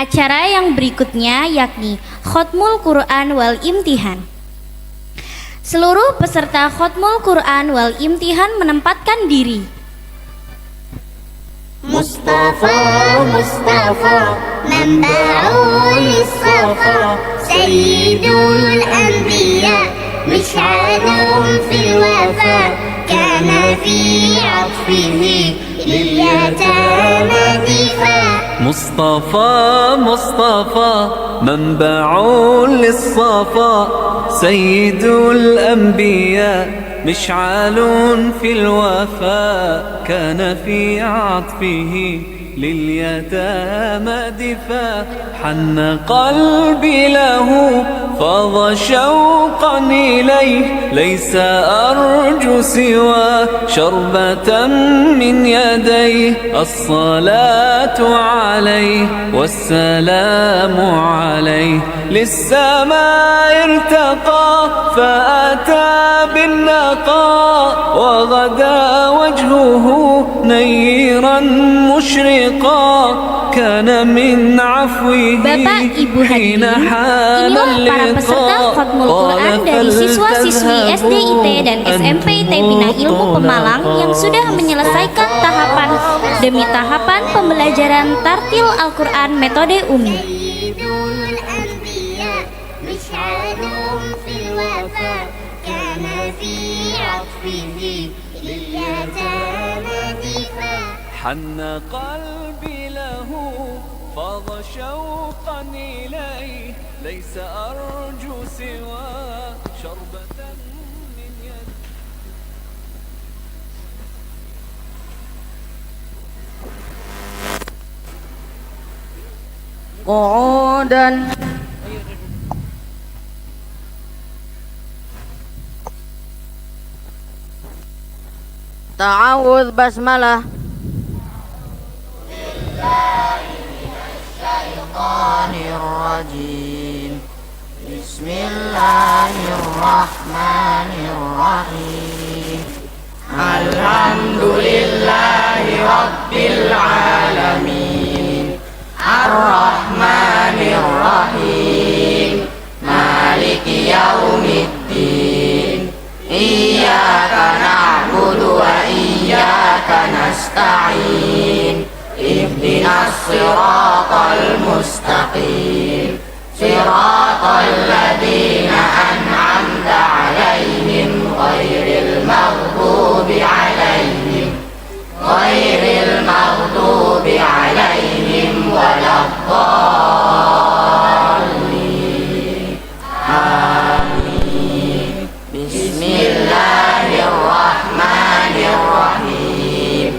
Acara yang berikutnya yakni Khatmul Quran wal Imtihan. Seluruh peserta Khatmul Quran wal Imtihan menempatkan diri. Mustafa, Mustafa, manba'ul safa, sayyidul anbiya, mish'alun fil wafa, kana fi 'atfihi lil yatama difa. مصطفى مصطفى منبع للصفا سيد الأنبياء مشعل في الوفاء كان في عطفه لليتامى دفاع حن قلبي له فاض شوقا إليه ليس أرجو سوى شربة من يديه الصلاة عليه والسلام عليه للسماء ارتقى فأتى بالنقاء وغدا وجهه نيرا مشرقا كان من عفوه Bapak Ibu حين hadirin, حان inilah para peserta Khatmul Quran dari siswa-siswi SDIT dan SMP Pinang Ilmu Pemalang yang sudah menyelesaikan tahapan demi tahapan pembelajaran tartil Al-Quran metode Umi. Sayyidul anbiya, mish'alun fil wafa, kana fi 'atfihi lil yatama difa. حن قلبي له فاض شوقا إليه ليس أرجو سوى شربة من يد قعودا تعوذ بسملة الشيطان الرجيم بسم الله الرحمن الرحيم الحمد لله رب العالمين الرحمن الرحيم مالك يوم الدين إياك نعبد وإياك نستعين اهدنا الصراط المستقيم صراط الذين أنعمت عليهم غير المغضوب عليهم ولا الضالين آمين بسم الله الرحمن الرحيم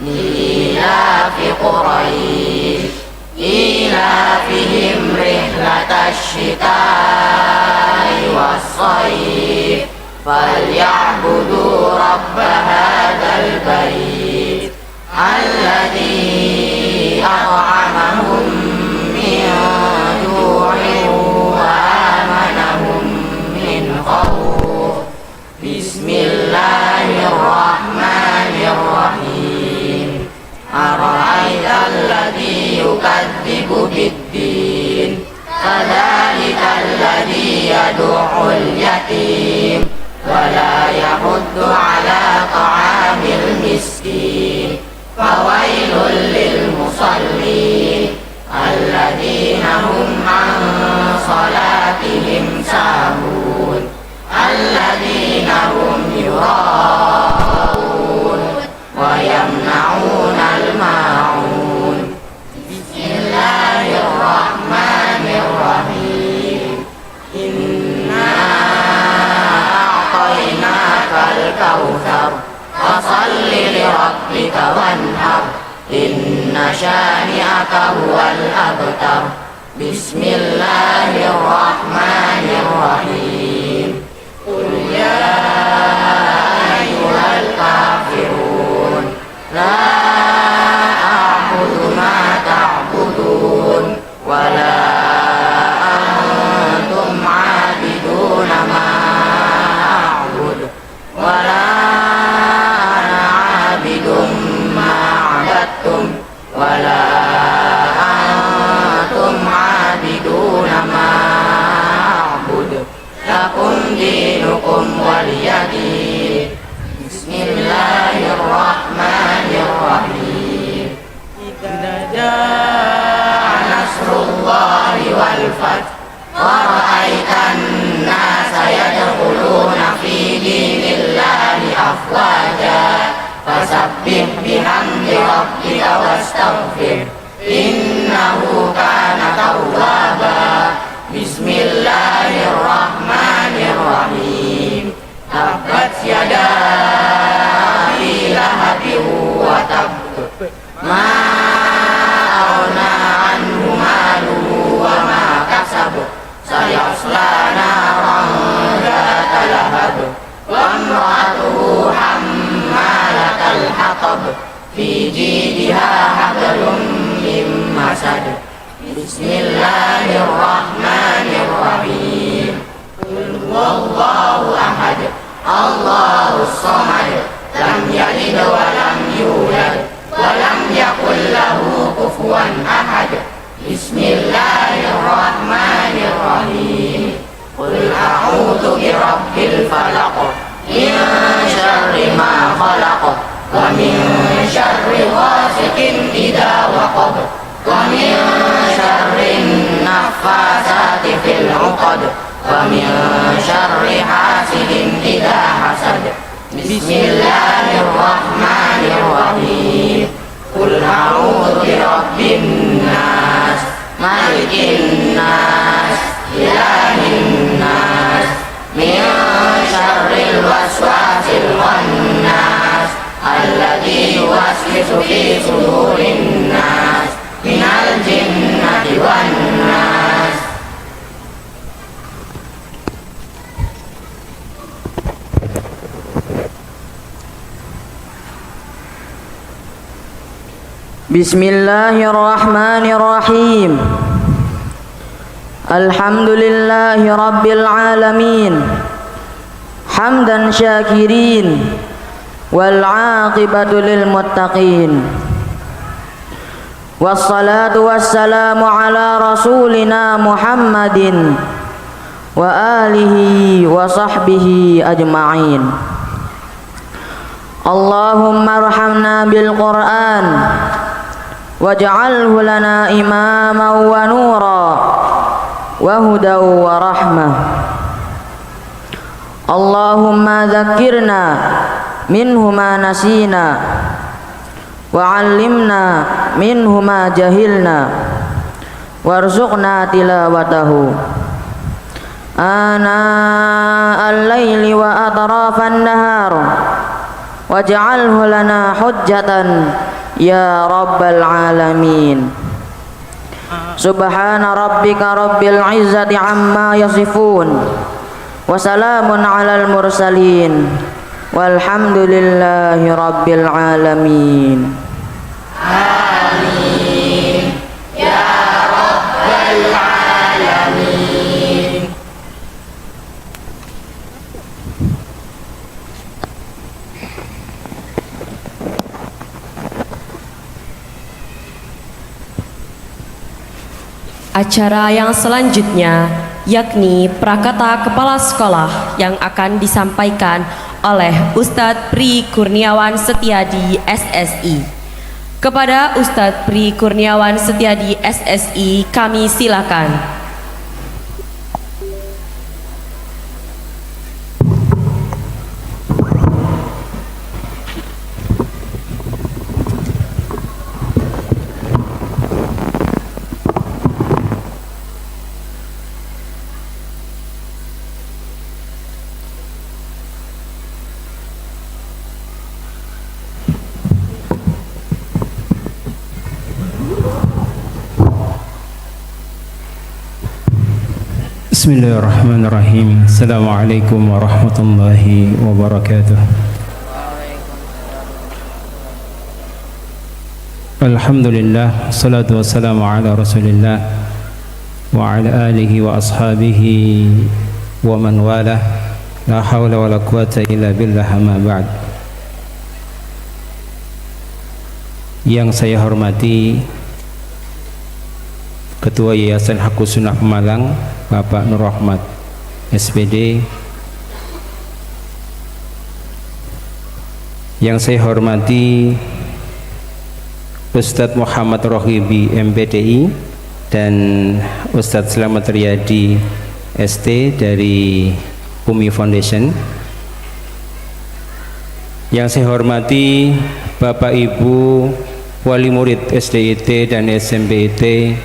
لإيلاف قريش إيلافهم رحلة الشتاء والصيف فليعبدوا رب هذا البيت الذي أطعمهم من جوع وآمنهم من خوف بسم الله الرحمن الرحيم أرأيت الذي يكذب بالدين فذلك الذي يدع اليتيم ولا يحض على طعام المسكين فويل للمصلين الذين هم عن صلاتهم ساهون الذين هم يراءون ويمنعون الماعون بسم الله الرحمن الرحيم إنا أعطيناك الكوثر فصل لربك وانحر إن شانئك هو الأبتر بسم الله الرحمن الرحيم قل يا أيها الكافرون لا أعبد ما تعبدون ولا أنتم عابدون ما أعبد ولا أنا عابد ما عبدتم ولا أنتم والفجر ورأيت الناس يدخلون في دين الله أفواجا فسبح بحمد ربك واستغفر إنه كان توابا بسم الله الرحمن الرحيم تبت يدا أبي لهب وتب ما أغنى عنه ماله وما كسب سيصلى نارا ذات لهب وامرأته حمالة الحطب في جيدها حبل من مسد بسم الله الرحمن الرحيم قل هو الله أحد الله الصمد لم يلد ولم يولد ولم يكن له كفوا أحد بسم الله الرحمن الرحيم قل أعوذ برب الفلق من شر ما خلق ومن شر غاسق إذا وقب ومن شر النفاثات في العقد ومن شر حاسد إذا حسد بسم الله الرحمن الرحيم قل أعوذ برب الناس ملك الناس إله الناس من شر الوسواس الخناس الذي يوسوس في صدور الناس من الجنة والناس. بسم الله الرحمن الرحيم الحمد لله رب العالمين حمدا شاكرين والعاقبة للمتقين والصلاة والسلام على رسولنا محمد وآله وصحبه أجمعين. اللهم ارحمنا بالقرآن واجعله لنا إماما ونورا وهدى ورحمة. اللهم ذكرنا منه ما نسينا وعلمنا منه ما جهلنا وارزقنا تلاوته آناء الليل وأطراف النهار واجعله لنا حجة يا رب العالمين. سبحان ربك رب العزة عما يصفون وسلام على المرسلين والحمد لله رب العالمين. آمين يا رب العالمين. Acara yang selanjutnya yakni prakata kepala sekolah yang akan disampaikan oleh Ustadz Pri Kurniawan Setiadi SSI. Kepada Ustadz Pri Kurniawan Setiadi SSI kami silakan. Bismillahirrahmanirrahim. Assalamualaikum warahmatullahi wabarakatuh. Alhamdulillah, salatu wassalamu ala rasulillah wa ala alihi wa ashabihi wa man wala. La hawla wa la quwata illa billah, amma ba'd. Yang saya hormati Ketua Yayasan Haqqus Sunnah Pemalang, Bapak Nur Rahmat SPD. Yang saya hormati Ustadz Muhammad Rohibi MPTI dan Ustadz Slamet Riyadi ST dari Umi Foundation. Yang saya hormati Bapak Ibu wali murid SDIT dan SMPIT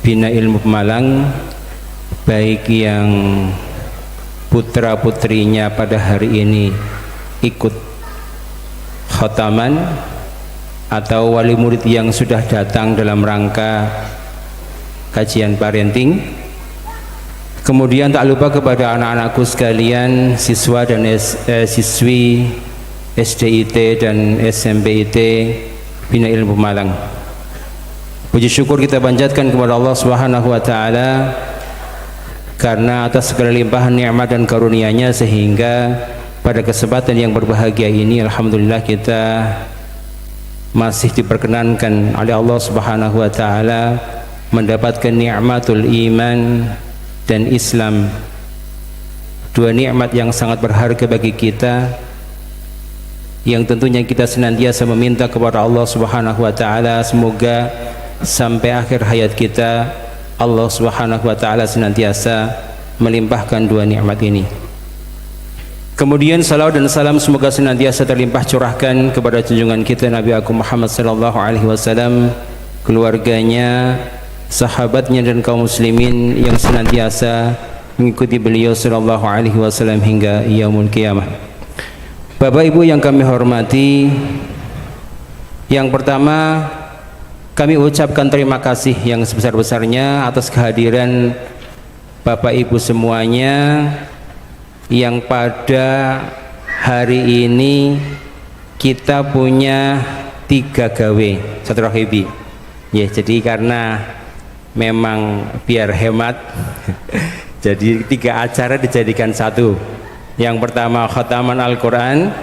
Bina Ilmu Pemalang, baik yang putra putrinya pada hari ini ikut khotaman atau wali murid yang sudah datang dalam rangka kajian parenting. Kemudian tak lupa kepada anak-anakku sekalian, siswa dan siswi SDIT dan SMPIT Bina Ilmu Pemalang. Puji syukur kita panjatkan kepada Allah Subhanahu wa taala karena atas segala limpahan nikmat dan karunia-Nya sehingga pada kesempatan yang berbahagia ini alhamdulillah kita masih diperkenankan oleh Allah Subhanahu wa taala mendapatkan nikmatul iman dan Islam, dua nikmat yang sangat berharga bagi kita, yang tentunya kita senantiasa meminta kepada Allah Subhanahu wa taala semoga sampai akhir hayat kita Allah Subhanahu wa taala senantiasa melimpahkan dua nikmat ini. Kemudian salawat dan salam semoga senantiasa terlimpah curahkan kepada junjungan kita Nabi Agung Muhammad sallallahu alaihi wasallam, keluarganya, sahabatnya dan kaum muslimin yang senantiasa mengikuti beliau sallallahu alaihi wasallam hingga yaumul qiyamah. Bapak Ibu yang kami hormati, yang pertama kami ucapkan terima kasih yang sebesar-besarnya atas kehadiran Bapak Ibu semuanya yang pada hari ini kita punya 3 gawe satu rohibi ya. Jadi karena memang biar hemat jadi 3 acara dijadikan satu. Yang pertama khataman Al-Quran,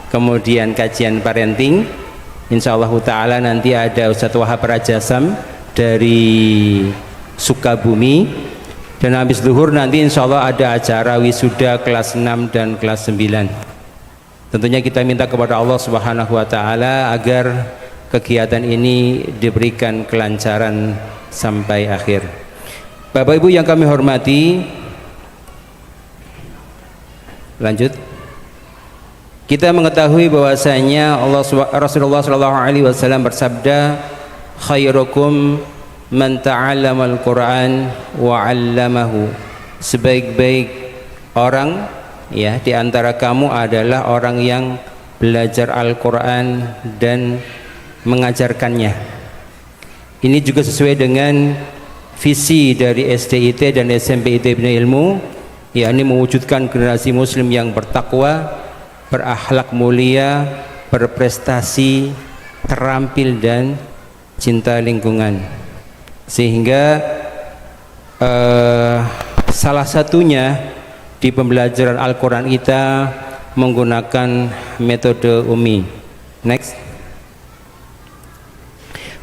kemudian kajian parenting. Insyaallah ta'ala nanti ada Ustadz Wahab Rajasam dari Sukabumi, dan habis zuhur nanti insyaallah ada acara wisuda kelas 6 dan kelas 9. Tentunya kita minta kepada Allah Subhanahu wa taala agar kegiatan ini diberikan kelancaran sampai akhir. Bapak Ibu yang kami hormati, lanjut. Kita mengetahui bahwasanya Rasulullah sallallahu alaihi wasallam bersabda, khairukum man ta'allamal Qur'an wa 'allamahu. Sebaik-baik orang ya di antara kamu adalah orang yang belajar Al-Qur'an dan mengajarkannya. Ini juga sesuai dengan visi dari SDIT dan SMPIT Bina Ilmu, yakni mewujudkan generasi muslim yang bertakwa, berakhlak mulia, berprestasi, terampil dan cinta lingkungan. Sehingga salah satunya di pembelajaran Al-Quran kita menggunakan metode Umi. Next.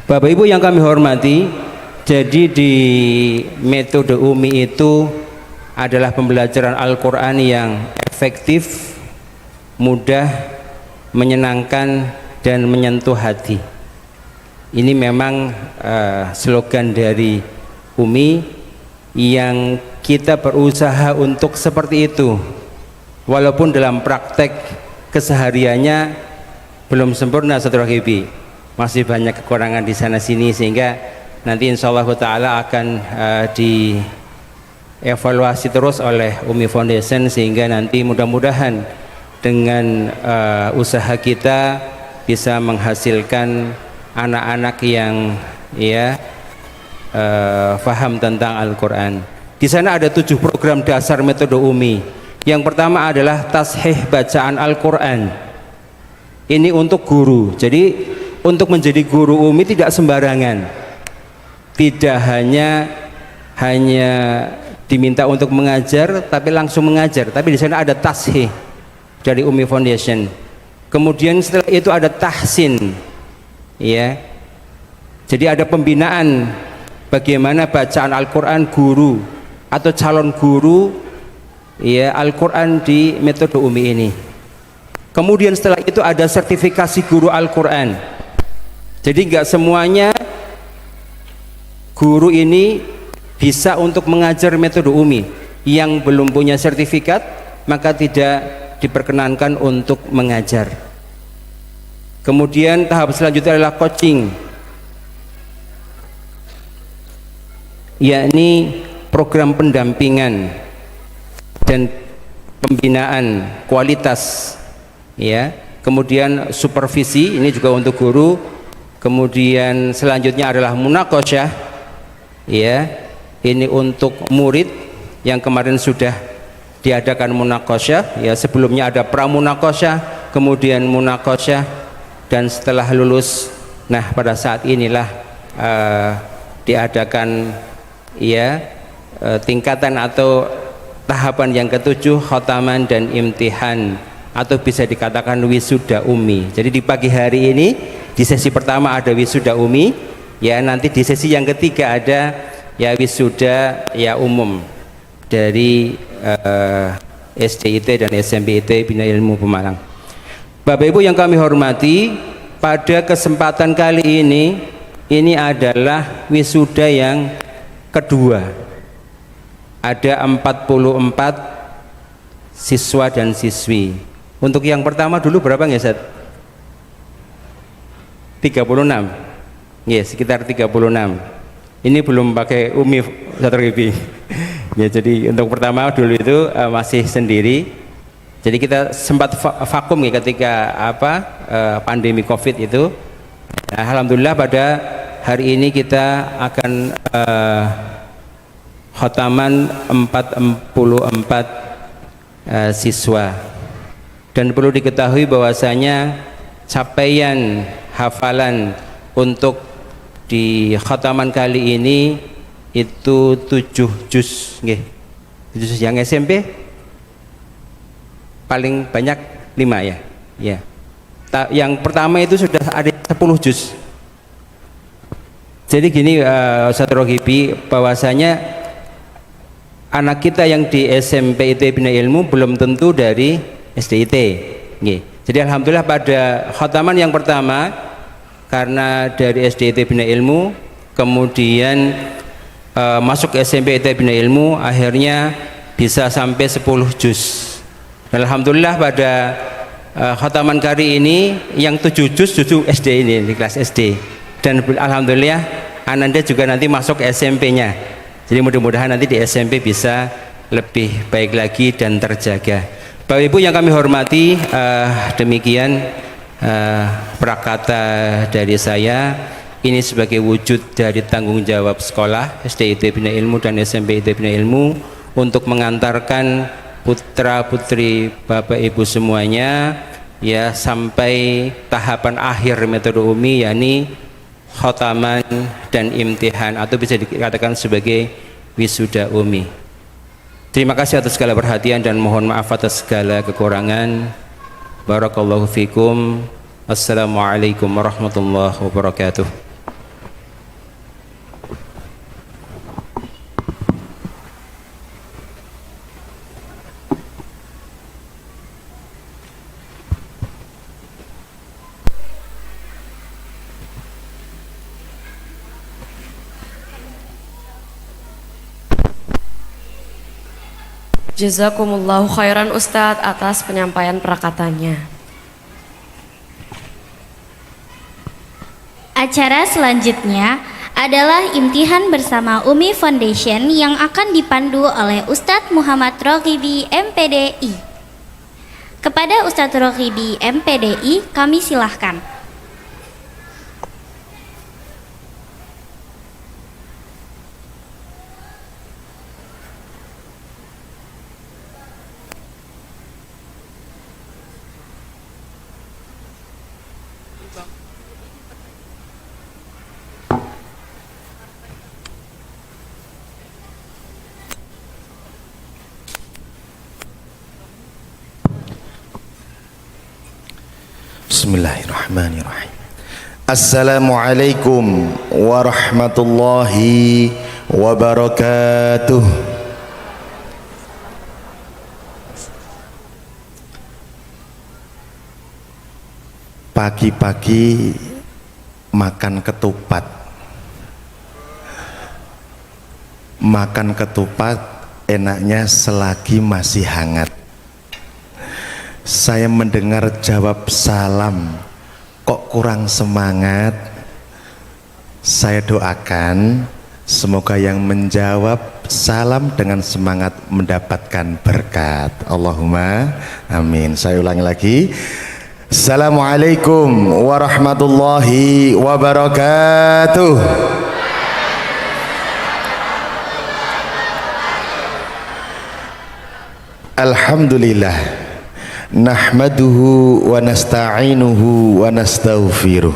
Bapak Ibu yang kami hormati, jadi di metode Umi itu adalah pembelajaran Al-Quran yang efektif, mudah, menyenangkan dan menyentuh hati. Ini memang slogan dari Umi yang kita berusaha untuk seperti itu, walaupun dalam praktek kesehariannya belum sempurna Saudara Hibi, masih banyak kekurangan di sana sini, sehingga nanti insyaallah ta'ala akan dievaluasi terus oleh Umi Foundation, sehingga nanti mudah-mudahan dengan usaha kita bisa menghasilkan anak-anak yang ya faham tentang Al-Quran. Di sana ada 7 program dasar metode Umi. Yang pertama adalah tashih bacaan Al-Quran. Ini untuk guru. Jadi untuk menjadi guru Umi tidak sembarangan. Tidak hanya diminta untuk mengajar, tapi langsung mengajar. Tapi di sana ada tashih dari Umi Foundation. Kemudian setelah itu ada tahsin, ya. Jadi ada pembinaan bagaimana bacaan Al-Quran guru atau calon guru, ya, Al-Quran di metode Umi ini. Kemudian setelah itu ada sertifikasi guru Al-Quran. Jadi nggak semuanya guru ini bisa untuk mengajar metode UMI. Yang belum punya sertifikat maka tidak diperkenankan untuk mengajar. Kemudian tahap selanjutnya adalah coaching, yakni program pendampingan dan pembinaan kualitas, ya. Kemudian supervisi, ini juga untuk guru. Kemudian selanjutnya adalah munaqasyah, ya. Ini untuk murid yang kemarin sudah diadakan munaqasyah, ya. Sebelumnya ada pramunaqasyah, kemudian munaqasyah, dan setelah lulus, nah pada saat inilah diadakan, ya, tingkatan atau tahapan yang ketujuh, khotaman dan imtihan, atau bisa dikatakan wisuda UMI. Jadi di pagi hari ini di sesi pertama ada wisuda UMI, ya, nanti di sesi yang ketiga ada ya wisuda ya umum dari SDIT dan SMPIT Bina Ilmu Pemalang. Bapak Ibu yang kami hormati, pada kesempatan kali ini adalah wisuda yang kedua. Ada 44 siswa dan siswi. Untuk yang pertama dulu berapa nggak, Ustaz? 36. Ya, sekitar 36. Ini belum pakai UMI, Ustaz Ribi. Ya, jadi untuk pertama dulu itu masih sendiri. Jadi kita sempat vakum ya ketika pandemi Covid itu. Nah, alhamdulillah pada hari ini kita akan khotaman 44 siswa. Dan perlu diketahui bahwasanya capaian hafalan untuk di khotaman kali ini itu 7 juz, nggih. 7 juz. Yang SMP paling banyak 5 ya. Ya. Yang pertama itu sudah ada 10 juz. Jadi gini, Ustaz Rohibi, bahwasanya anak kita yang di SMPIT Bina Ilmu belum tentu dari SDIT. Nggih. Jadi alhamdulillah pada khotaman yang pertama, karena dari SDIT Bina Ilmu kemudian masuk ke SMPIT Bina Ilmu, akhirnya bisa sampai 10 juz. Dan alhamdulillah pada khotaman kali ini yang 7 juz justru SD ini, di kelas SD. Dan alhamdulillah Ananda juga nanti masuk ke SMP-nya. Jadi mudah-mudahan nanti di SMP bisa lebih baik lagi dan terjaga. Bapak Ibu yang kami hormati, demikian prakata dari saya. Ini sebagai wujud dari tanggung jawab sekolah SDIT Bina Ilmu dan SMPIT Bina Ilmu untuk mengantarkan putra putri Bapak Ibu semuanya ya sampai tahapan akhir metode UMI, yakni khotaman dan imtihan, atau bisa dikatakan sebagai wisuda UMI. Terima kasih atas segala perhatian dan mohon maaf atas segala kekurangan. Barakallahu fikum. Assalamualaikum warahmatullahi wabarakatuh. Jazakumullahu khairan Ustadz atas penyampaian prakatanya. Acara selanjutnya adalah imtihan bersama UMI Foundation yang akan dipandu oleh Ustadz Muhammad Roghibi MPDI. Kepada Ustadz Roghibi MPDI kami silahkan. Bismillahirrahmanirrahim. Assalamualaikum warahmatullahi wabarakatuh. Pagi-pagi makan ketupat. makan ketupat enaknya selagi masih hangat. Saya mendengar jawab salam kok kurang semangat. Saya doakan semoga yang menjawab salam dengan semangat mendapatkan berkat. Allahumma amin. Saya ulangi lagi. Assalamualaikum warahmatullahi wabarakatuh. Alhamdulillah, nahmaduhu wa nasta'inuhu wa nastaghfiruh,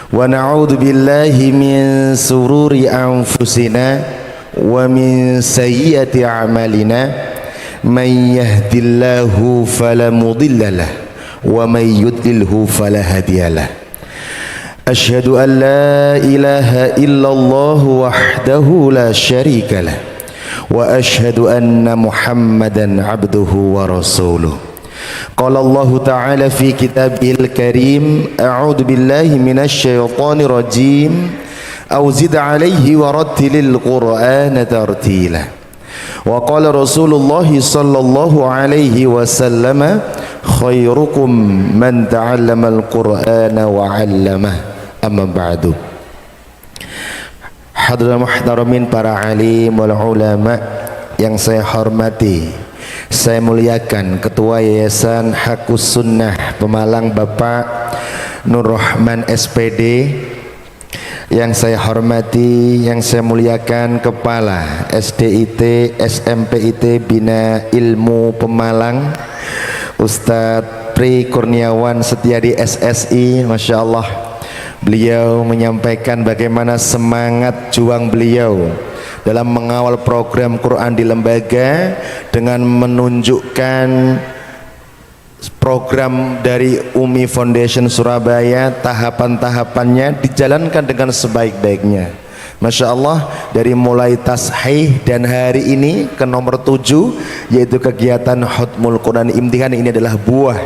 wa na'udzu billahi min sururi anfusina wa min sayyiati a'malina, may yahdillahu fala mudhillalah wa may yudlilhu fala hadiyalah. Asyhadu an la ilaha illallah wahdahu la syarikalah wa asyhadu anna Muhammadan abduhu wa rasuluh. Qala Allah ta'ala fi kitabil karim, a'udzu billahi minasy syaithanir rajim, aw zid 'alaihi wa rattilil qur'ana tartila. Wa qala Rasulullah sallallahu alaihi wasallam, khairukum man ta'allamal qur'ana wa 'allamah. Amma ba'du. Hadirin muhtaramin, para alim wal ulama yang saya hormati, saya muliakan Ketua Yayasan Haqqus Sunnah Pemalang Bapak Nur Rahman SPD, yang saya hormati, yang saya muliakan Kepala SDIT SMPIT Bina Ilmu Pemalang Ustadz Pri Kurniawan Setiadi SSI. Masya Allah, beliau menyampaikan bagaimana semangat juang beliau dalam mengawal program Quran di lembaga dengan menunjukkan program dari Umi Foundation Surabaya, tahapan-tahapannya dijalankan dengan sebaik-baiknya. Masya Allah, dari mulai tashih dan hari ini ke nomor 7 yaitu kegiatan Khatmul Quran Imtihan. Ini adalah buah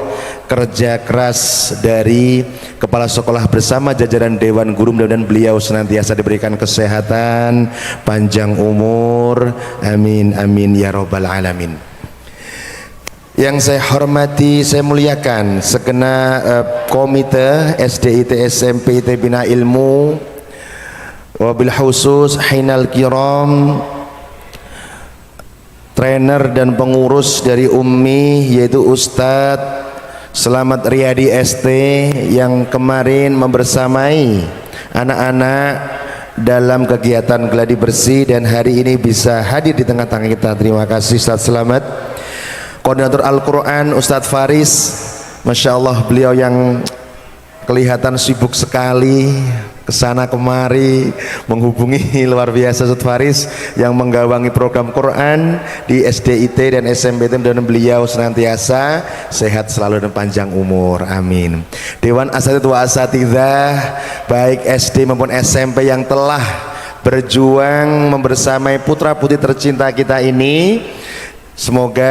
kerja keras dari kepala sekolah bersama jajaran Dewan Guru. Mudah-mudahan beliau senantiasa diberikan kesehatan, panjang umur, amin amin ya rabbal alamin. Yang saya hormati, saya muliakan segenap komite SDIT SMPIT Bina Ilmu, wabil khusus hinal kiram, trainer dan pengurus dari Ummi yaitu Ustadz Selamat Riyadi ST yang kemarin membersamai anak-anak dalam kegiatan gladi bersih dan hari ini bisa hadir di tengah-tengah kita. Terima kasih Ustadz Selamat. Koordinator Al-Quran Ustadz Faris, Masya Allah, beliau yang kelihatan sibuk sekali kesana kemari menghubungi luar biasa Ustadz Faris yang menggawangi program Quran di SDIT dan SMPT, dan beliau senantiasa sehat selalu dan panjang umur, amin. Dewan Asatidz wa Asatidzah baik SD maupun SMP yang telah berjuang membersamai putra putri tercinta kita ini, semoga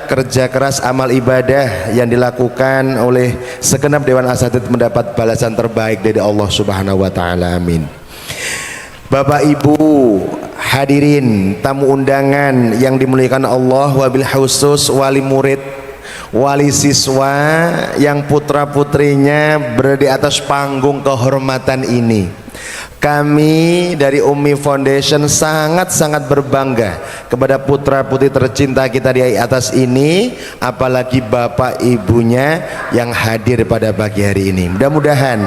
kerja keras amal ibadah yang dilakukan oleh segenap Dewan Asatidz mendapat balasan terbaik dari Allah Subhanahu wa taala, amin. Bapak Ibu hadirin tamu undangan yang dimuliakan Allah, wabil khusus wali murid, wali siswa yang putra putrinya berada di atas panggung kehormatan ini. Kami dari Ummi Foundation sangat-sangat berbangga kepada putra putri tercinta kita di atas ini, apalagi bapak ibunya yang hadir pada pagi hari ini. Mudah-mudahan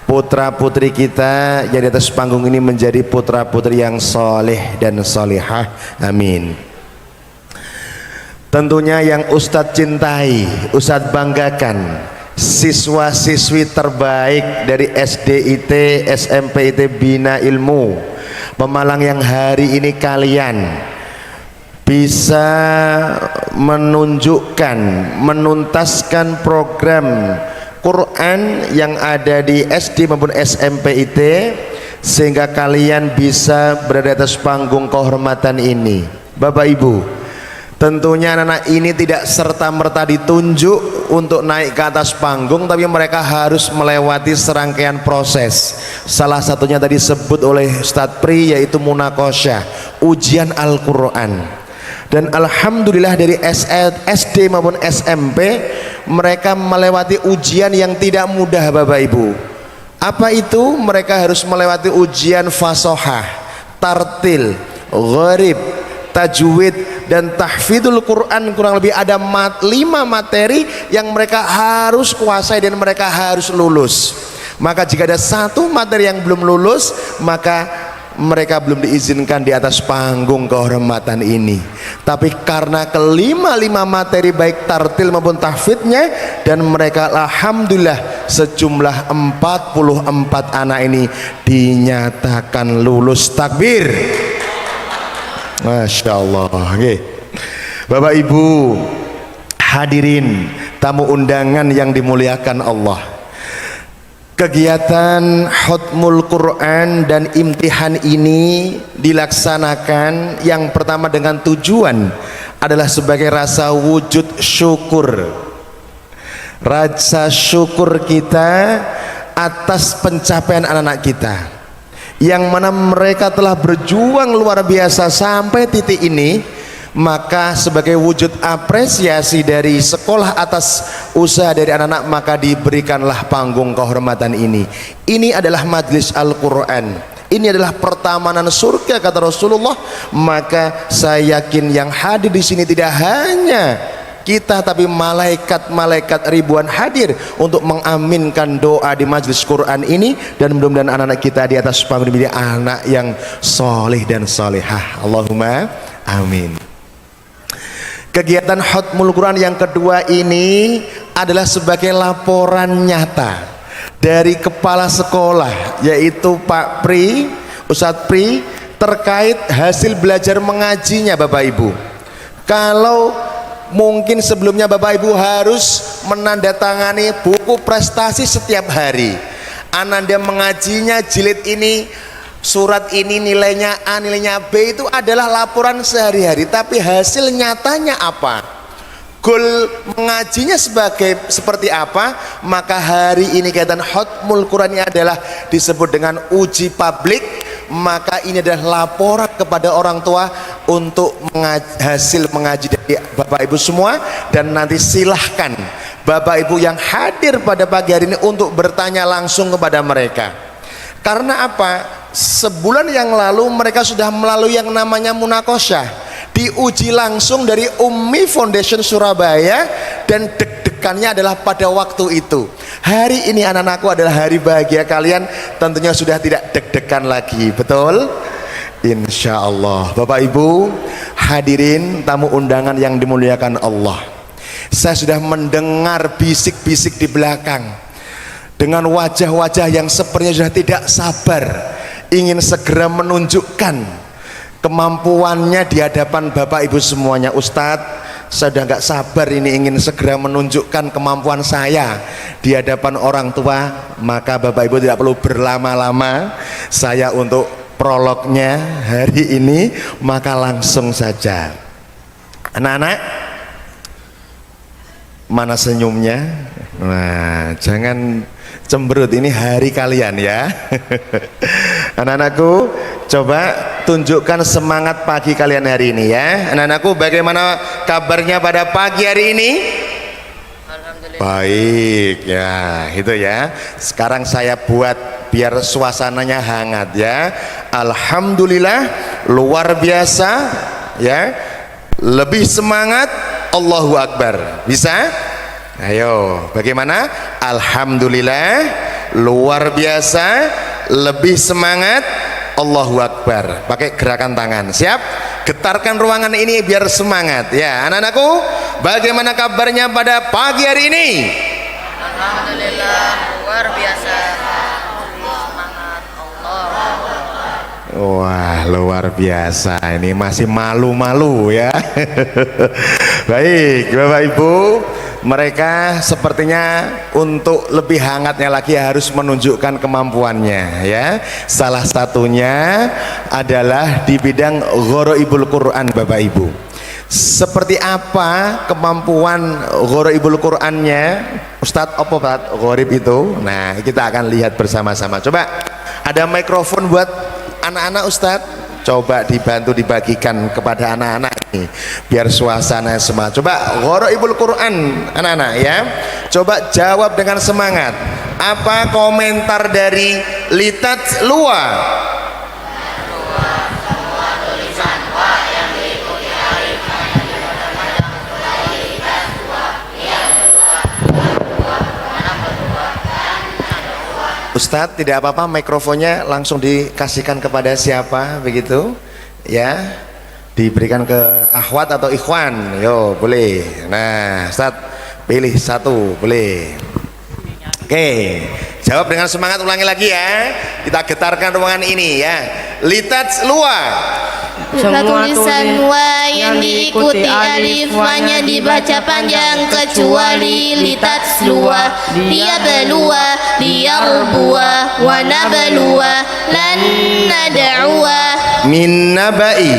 putra putri kita yang di atas panggung ini menjadi putra putri yang soleh dan solehah, amin. Tentunya yang Ustadz cintai, Ustadz banggakan, siswa-siswi terbaik dari SDIT SMPIT Bina Ilmu Pemalang yang hari ini kalian bisa menunjukkan, menuntaskan program Quran yang ada di SD maupun SMPIT sehingga kalian bisa berada di atas panggung kehormatan ini. Bapak Ibu, Tentunya anak-anak ini tidak serta-merta ditunjuk untuk naik ke atas panggung, tapi mereka harus melewati serangkaian proses. Salah satunya tadi disebut oleh Ustadz Pri, yaitu munakosyah, ujian Al-Quran. Dan alhamdulillah dari SD maupun SMP mereka melewati ujian yang tidak mudah Bapak Ibu. Apa itu? Mereka harus melewati ujian fasohah, tartil, gharib, tajwid, dan tahfidzul Quran. Kurang lebih ada 5 materi yang mereka harus kuasai dan mereka harus lulus. Maka jika ada satu materi yang belum lulus, maka mereka belum diizinkan di atas panggung kehormatan ini. Tapi karena kelima-lima materi baik tartil maupun tahfidznya, dan mereka alhamdulillah sejumlah 44 anak ini dinyatakan lulus. Takbir. Masya Allah. Oke. Bapak Ibu hadirin tamu undangan yang dimuliakan Allah, kegiatan Khatmul Quran dan imtihan ini dilaksanakan yang pertama dengan tujuan adalah sebagai rasa wujud syukur, rasa syukur kita atas pencapaian anak-anak kita, yang mana mereka telah berjuang luar biasa sampai titik ini. Maka sebagai wujud apresiasi dari sekolah atas usaha dari anak-anak, maka diberikanlah panggung kehormatan ini. Ini adalah majlis Al-Quran, ini adalah pertamanan surga kata Rasulullah. Maka saya yakin yang hadir di sini tidak hanya kita, tapi malaikat-malaikat ribuan hadir untuk mengaminkan doa di majlis Quran ini. Dan mudah-mudahan anak-anak kita di atas panggung ini anak yang soleh dan solehah. Allahumma amin. Kegiatan Khatmul Quran yang kedua ini adalah sebagai laporan nyata dari kepala sekolah, yaitu Pak Pri, Ustadz Pri, terkait hasil belajar mengajinya Bapak Ibu. Kalau mungkin sebelumnya Bapak Ibu harus menandatangani buku prestasi setiap hari. Ananda mengajinya jilid ini, surat ini nilainya A, nilainya B, itu adalah laporan sehari-hari. Tapi hasil nyatanya apa? Goal mengajinya seperti apa? Maka hari ini kegiatan Khatmul Quran ini adalah disebut dengan uji publik. Maka ini adalah laporan kepada orang tua untuk hasil mengaji dari Bapak Ibu semua. Dan nanti silahkan Bapak Ibu yang hadir pada pagi hari ini untuk bertanya langsung kepada mereka. Karena apa? Sebulan yang lalu mereka sudah melalui yang namanya munakosyah, diuji langsung dari Ummi Foundation Surabaya, dan deg-degannya adalah pada waktu itu. Hari ini anak-anakku adalah hari bahagia kalian, tentunya sudah tidak deg-degan lagi, betul? Insya Allah. Bapak Ibu hadirin tamu undangan yang dimuliakan Allah, saya sudah mendengar bisik-bisik di belakang dengan wajah-wajah yang sepertinya sudah tidak sabar ingin segera menunjukkan kemampuannya di hadapan Bapak Ibu semuanya. Ustadz, saya sudah nggak sabar ini ingin segera menunjukkan kemampuan saya di hadapan orang tua. Maka Bapak Ibu tidak perlu berlama-lama, saya untuk prolognya hari ini, maka langsung saja. Anak-anak, mana senyumnya? Nah, jangan cemberut, ini hari kalian ya. Anak-anakku, coba tunjukkan semangat pagi kalian hari ini ya. Anak-anakku, bagaimana kabarnya pada pagi hari ini? Alhamdulillah. Baik ya, itu ya. Sekarang saya buat biar suasananya hangat ya. Alhamdulillah, luar biasa ya. Lebih semangat, Allahu Akbar. Bisa? Ayo, bagaimana? Alhamdulillah, luar biasa, lebih semangat, Allahu Akbar. Pakai gerakan tangan. Siap? Getarkan ruangan ini biar semangat ya. Anak-anakku, bagaimana kabarnya pada pagi hari ini? Alhamdulillah, luar biasa. Semangat Allah. Wah, luar biasa. Ini masih malu-malu ya. Baik, Bapak Ibu, mereka sepertinya untuk lebih hangatnya lagi harus menunjukkan kemampuannya ya. Salah satunya adalah di bidang gharaibul Quran Bapak Ibu. seperti apa kemampuan gharaibul Qur'annya Ustadz apa Pak gharib itu? Nah kita akan lihat bersama-sama. Coba ada mikrofon buat anak-anak Ustadz, coba dibantu dibagikan kepada anak-anak ini biar suasana semua. Coba gharaibul Quran anak-anak ya, coba jawab dengan semangat. Apa komentar dari Litat Lua? Ustadz tidak apa-apa, mikrofonnya langsung dikasihkan kepada siapa begitu ya, diberikan ke akhwat atau ikhwan. Yo boleh. Nah Ustadz pilih satu boleh. Oke, jawab dengan semangat, ulangi lagi ya, kita getarkan ruangan ini ya. Litat Lua. Tulisan wa yang diikuti alif hanya dibaca panjang kecuali litat lua, dia belua, liyarbua, wa nabelua, lan nada'ua. Min nabai.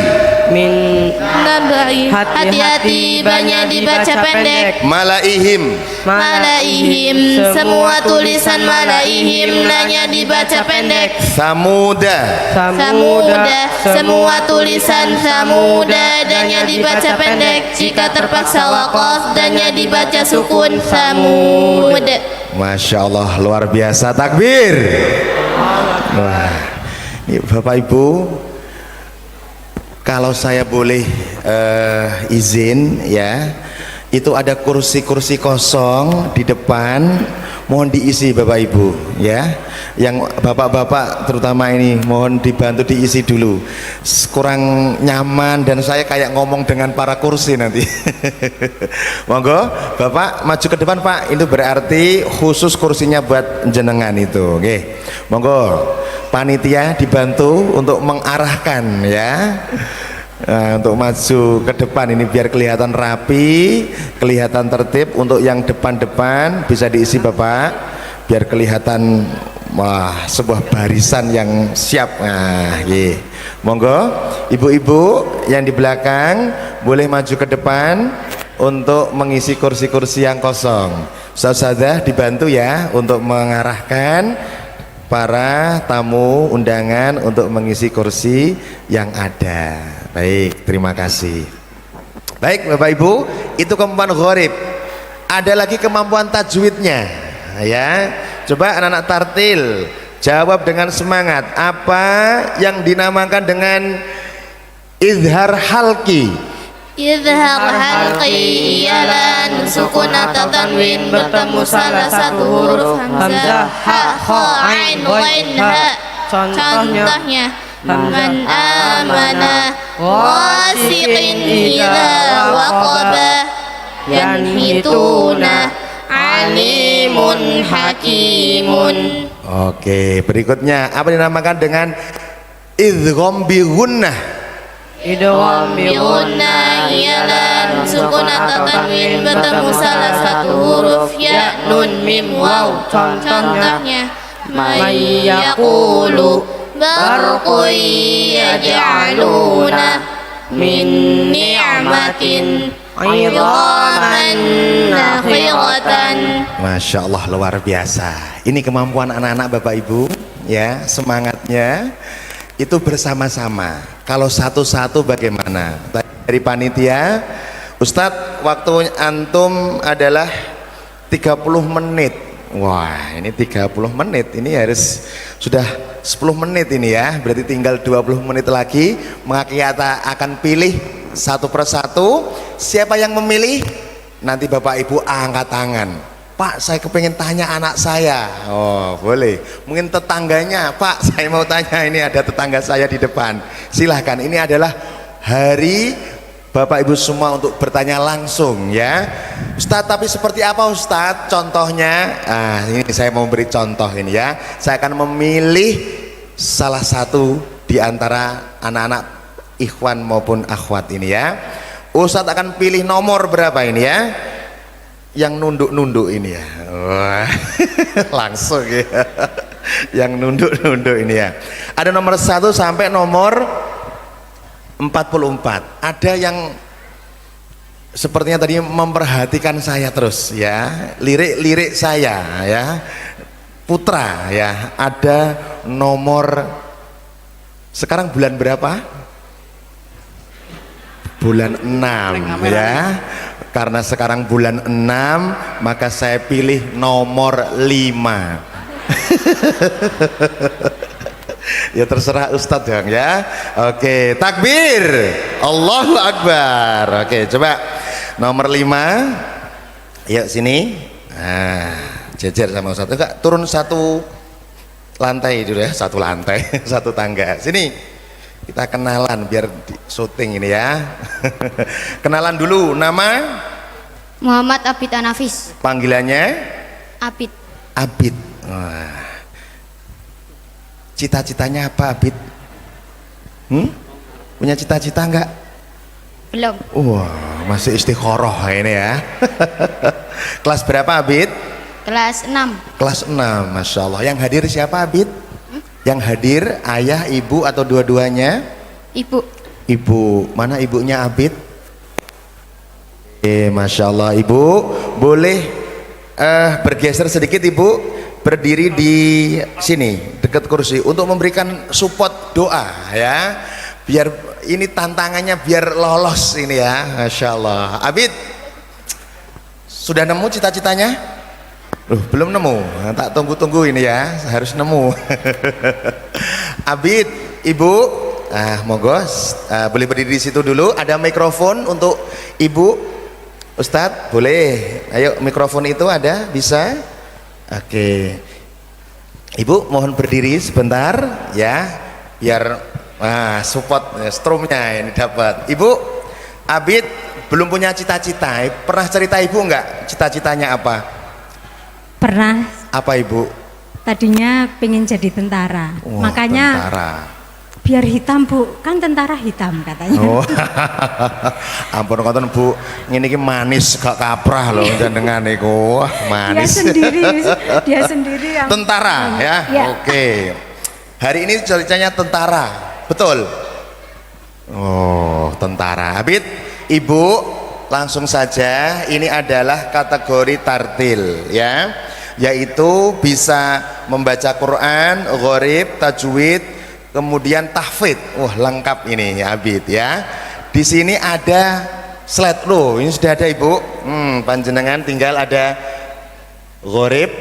Min nabai, hati-hati banyak dibaca pendek. Malaihim. Malaihim, semua tulisan malaihim hanya dibaca pendek. Samuda. Samuda, semua tulisan samuda dannya dibaca pendek. Jika terpaksa waqaf dannya dibaca sukun samud. Masya Allah, luar biasa, takbir. Wah, ini Bapak Ibu, kalau saya boleh izin ya, itu ada kursi-kursi kosong di depan, mohon diisi Bapak Ibu ya. Yang bapak-bapak terutama ini mohon dibantu diisi dulu, kurang nyaman dan saya kayak ngomong dengan para kursi nanti. Monggo Bapak maju ke depan Pak, itu berarti khusus kursinya buat jenengan itu. Oke, monggo panitia dibantu untuk mengarahkan ya. Nah, untuk maju ke depan ini biar kelihatan rapi, kelihatan tertib. Untuk yang depan-depan bisa diisi Bapak, biar kelihatan wah sebuah barisan yang siap. Nah, ye. Monggo ibu-ibu yang di belakang boleh maju ke depan untuk mengisi kursi-kursi yang kosong. Ustazah dibantu ya untuk mengarahkan para tamu undangan untuk mengisi kursi yang ada. Baik, terima kasih. Baik Bapak Ibu, itu kemampuan gharib. Ada lagi kemampuan tajwidnya ya. Coba anak-anak tartil jawab dengan semangat. Apa yang dinamakan dengan izhar halqi? Izhar halqi ialah sukun atau tanwin bertemu salah satu huruf hamzah, ha, kha, ain, ghain, ha. Contohnya man amana wasiqin idza waqaba yanhituna alimun hakimun. Oke, berikutnya apa dinamakan dengan idgham bi gunnah? Idgham bi gunnah ialah sukun atau tanwin bertemu salah satu huruf ya, nun, mim, waw. Contohnya may yaqulu barqun yaj'aluna min ni'matin 'idhaman nakhiratan. Masya Allah, luar biasa. Ini kemampuan anak-anak Bapak Ibu ya, semangatnya itu bersama-sama. Kalau satu-satu bagaimana? Dari panitia, Ustadz waktu antum adalah 30 menit. Wah ini 30 menit, ini harus sudah 10 menit ini ya, berarti tinggal 20 menit lagi. Maka kita akan pilih satu persatu. Siapa yang memilih? Nanti Bapak Ibu angkat tangan. Pak saya kepengen tanya anak saya. Oh boleh. Mungkin tetangganya, Pak saya mau tanya, ini ada tetangga saya di depan. Silahkan, ini adalah hari Bapak Ibu semua untuk bertanya langsung ya. Ustadz tapi seperti apa Ustadz contohnya? Ah ini saya mau beri contoh ini ya. Saya akan memilih salah satu di antara anak-anak ikhwan maupun akhwat ini ya. Ustadz akan pilih nomor berapa ini ya? Yang nunduk-nunduk ini ya. Wah, langsung ya. Yang nunduk-nunduk ini ya. Ada nomor 1 sampai nomor 44. Ada yang sepertinya tadi memperhatikan saya terus ya, lirik-lirik saya ya. Putra ya, ada nomor, sekarang bulan berapa? Bulan 6 ya. Karena sekarang bulan 6, maka saya pilih nomor 5. Ya terserah Ustadz dong ya. Oke, takbir, Allahu Akbar. Oke, coba nomor 5. Yuk sini. Nah, jejer sama Ustadz. Enggak, turun satu lantai dulu ya, satu lantai, satu tangga. Sini, kita kenalan biar syuting ini ya. Kenalan dulu, nama? Muhammad Abid Anafis. Panggilannya? Abid. Abid. Wah. Cita-citanya apa Abid? Punya cita-cita enggak? Belum. Wah, masih istikharah ini ya. Kelas berapa Abid? Kelas 6. Kelas 6, Masya Allah. Yang hadir siapa Abid? Yang hadir ayah, ibu atau dua-duanya? Ibu. Ibu. Mana ibunya Abid? Masya Allah. Ibu boleh bergeser sedikit ibu, berdiri di sini dekat kursi untuk memberikan support doa ya, biar ini tantangannya biar lolos ini ya. Masya Allah. Abid sudah nemu cita-citanya? Belum nemu, tak tunggu-tunggu ini ya, harus nemu. Abid, ibu, monggo, boleh berdiri di situ dulu. Ada mikrofon untuk ibu, Ustadz, boleh. Ayo, mikrofon itu ada, bisa? Oke, ibu mohon berdiri sebentar ya, biar support strumnya ini dapat. Ibu, Abid belum punya cita-cita. Pernah cerita ibu enggak cita-citanya apa? Pernah. Apa ibu? Tadinya pengen jadi tentara. Wah, makanya tentara. Biar hitam bu, kan tentara hitam katanya. Oh, ampun konten bu, ini manis gak kaprah loh jenengan niku. Wah, manis. Dia sendiri yang tentara ya. Oke. Hari ini ceritanya tentara, betul? Oh, tentara. Abid, ibu langsung saja, ini adalah kategori tartil ya, yaitu bisa membaca Quran, gharib, tajwid, kemudian tahfidz. Wah, lengkap ini ya Abid ya. Di sini ada slide loh, ini sudah ada ibu. Panjenengan tinggal ada gharib,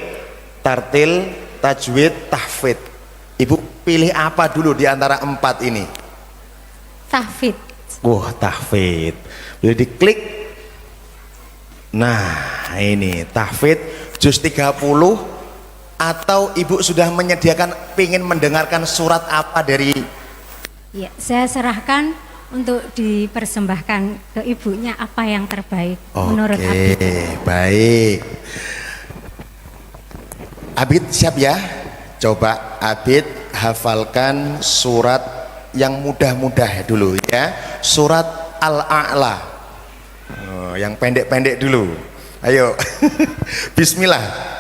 tartil, tajwid, tahfidz. Ibu pilih apa dulu di antara 4 ini? Tahfidz. Wah, tahfidz. Boleh diklik. Nah, ini tahfidz juz 30. Atau ibu sudah menyediakan ingin mendengarkan surat apa dari? Ya, saya serahkan untuk dipersembahkan ke ibunya apa yang terbaik menurut Abid. Oke, baik. Abid siap ya? Coba Abid hafalkan surat yang mudah-mudah dulu ya. Surat Al-A'la. Yang pendek-pendek dulu. Ayo. Bismillah.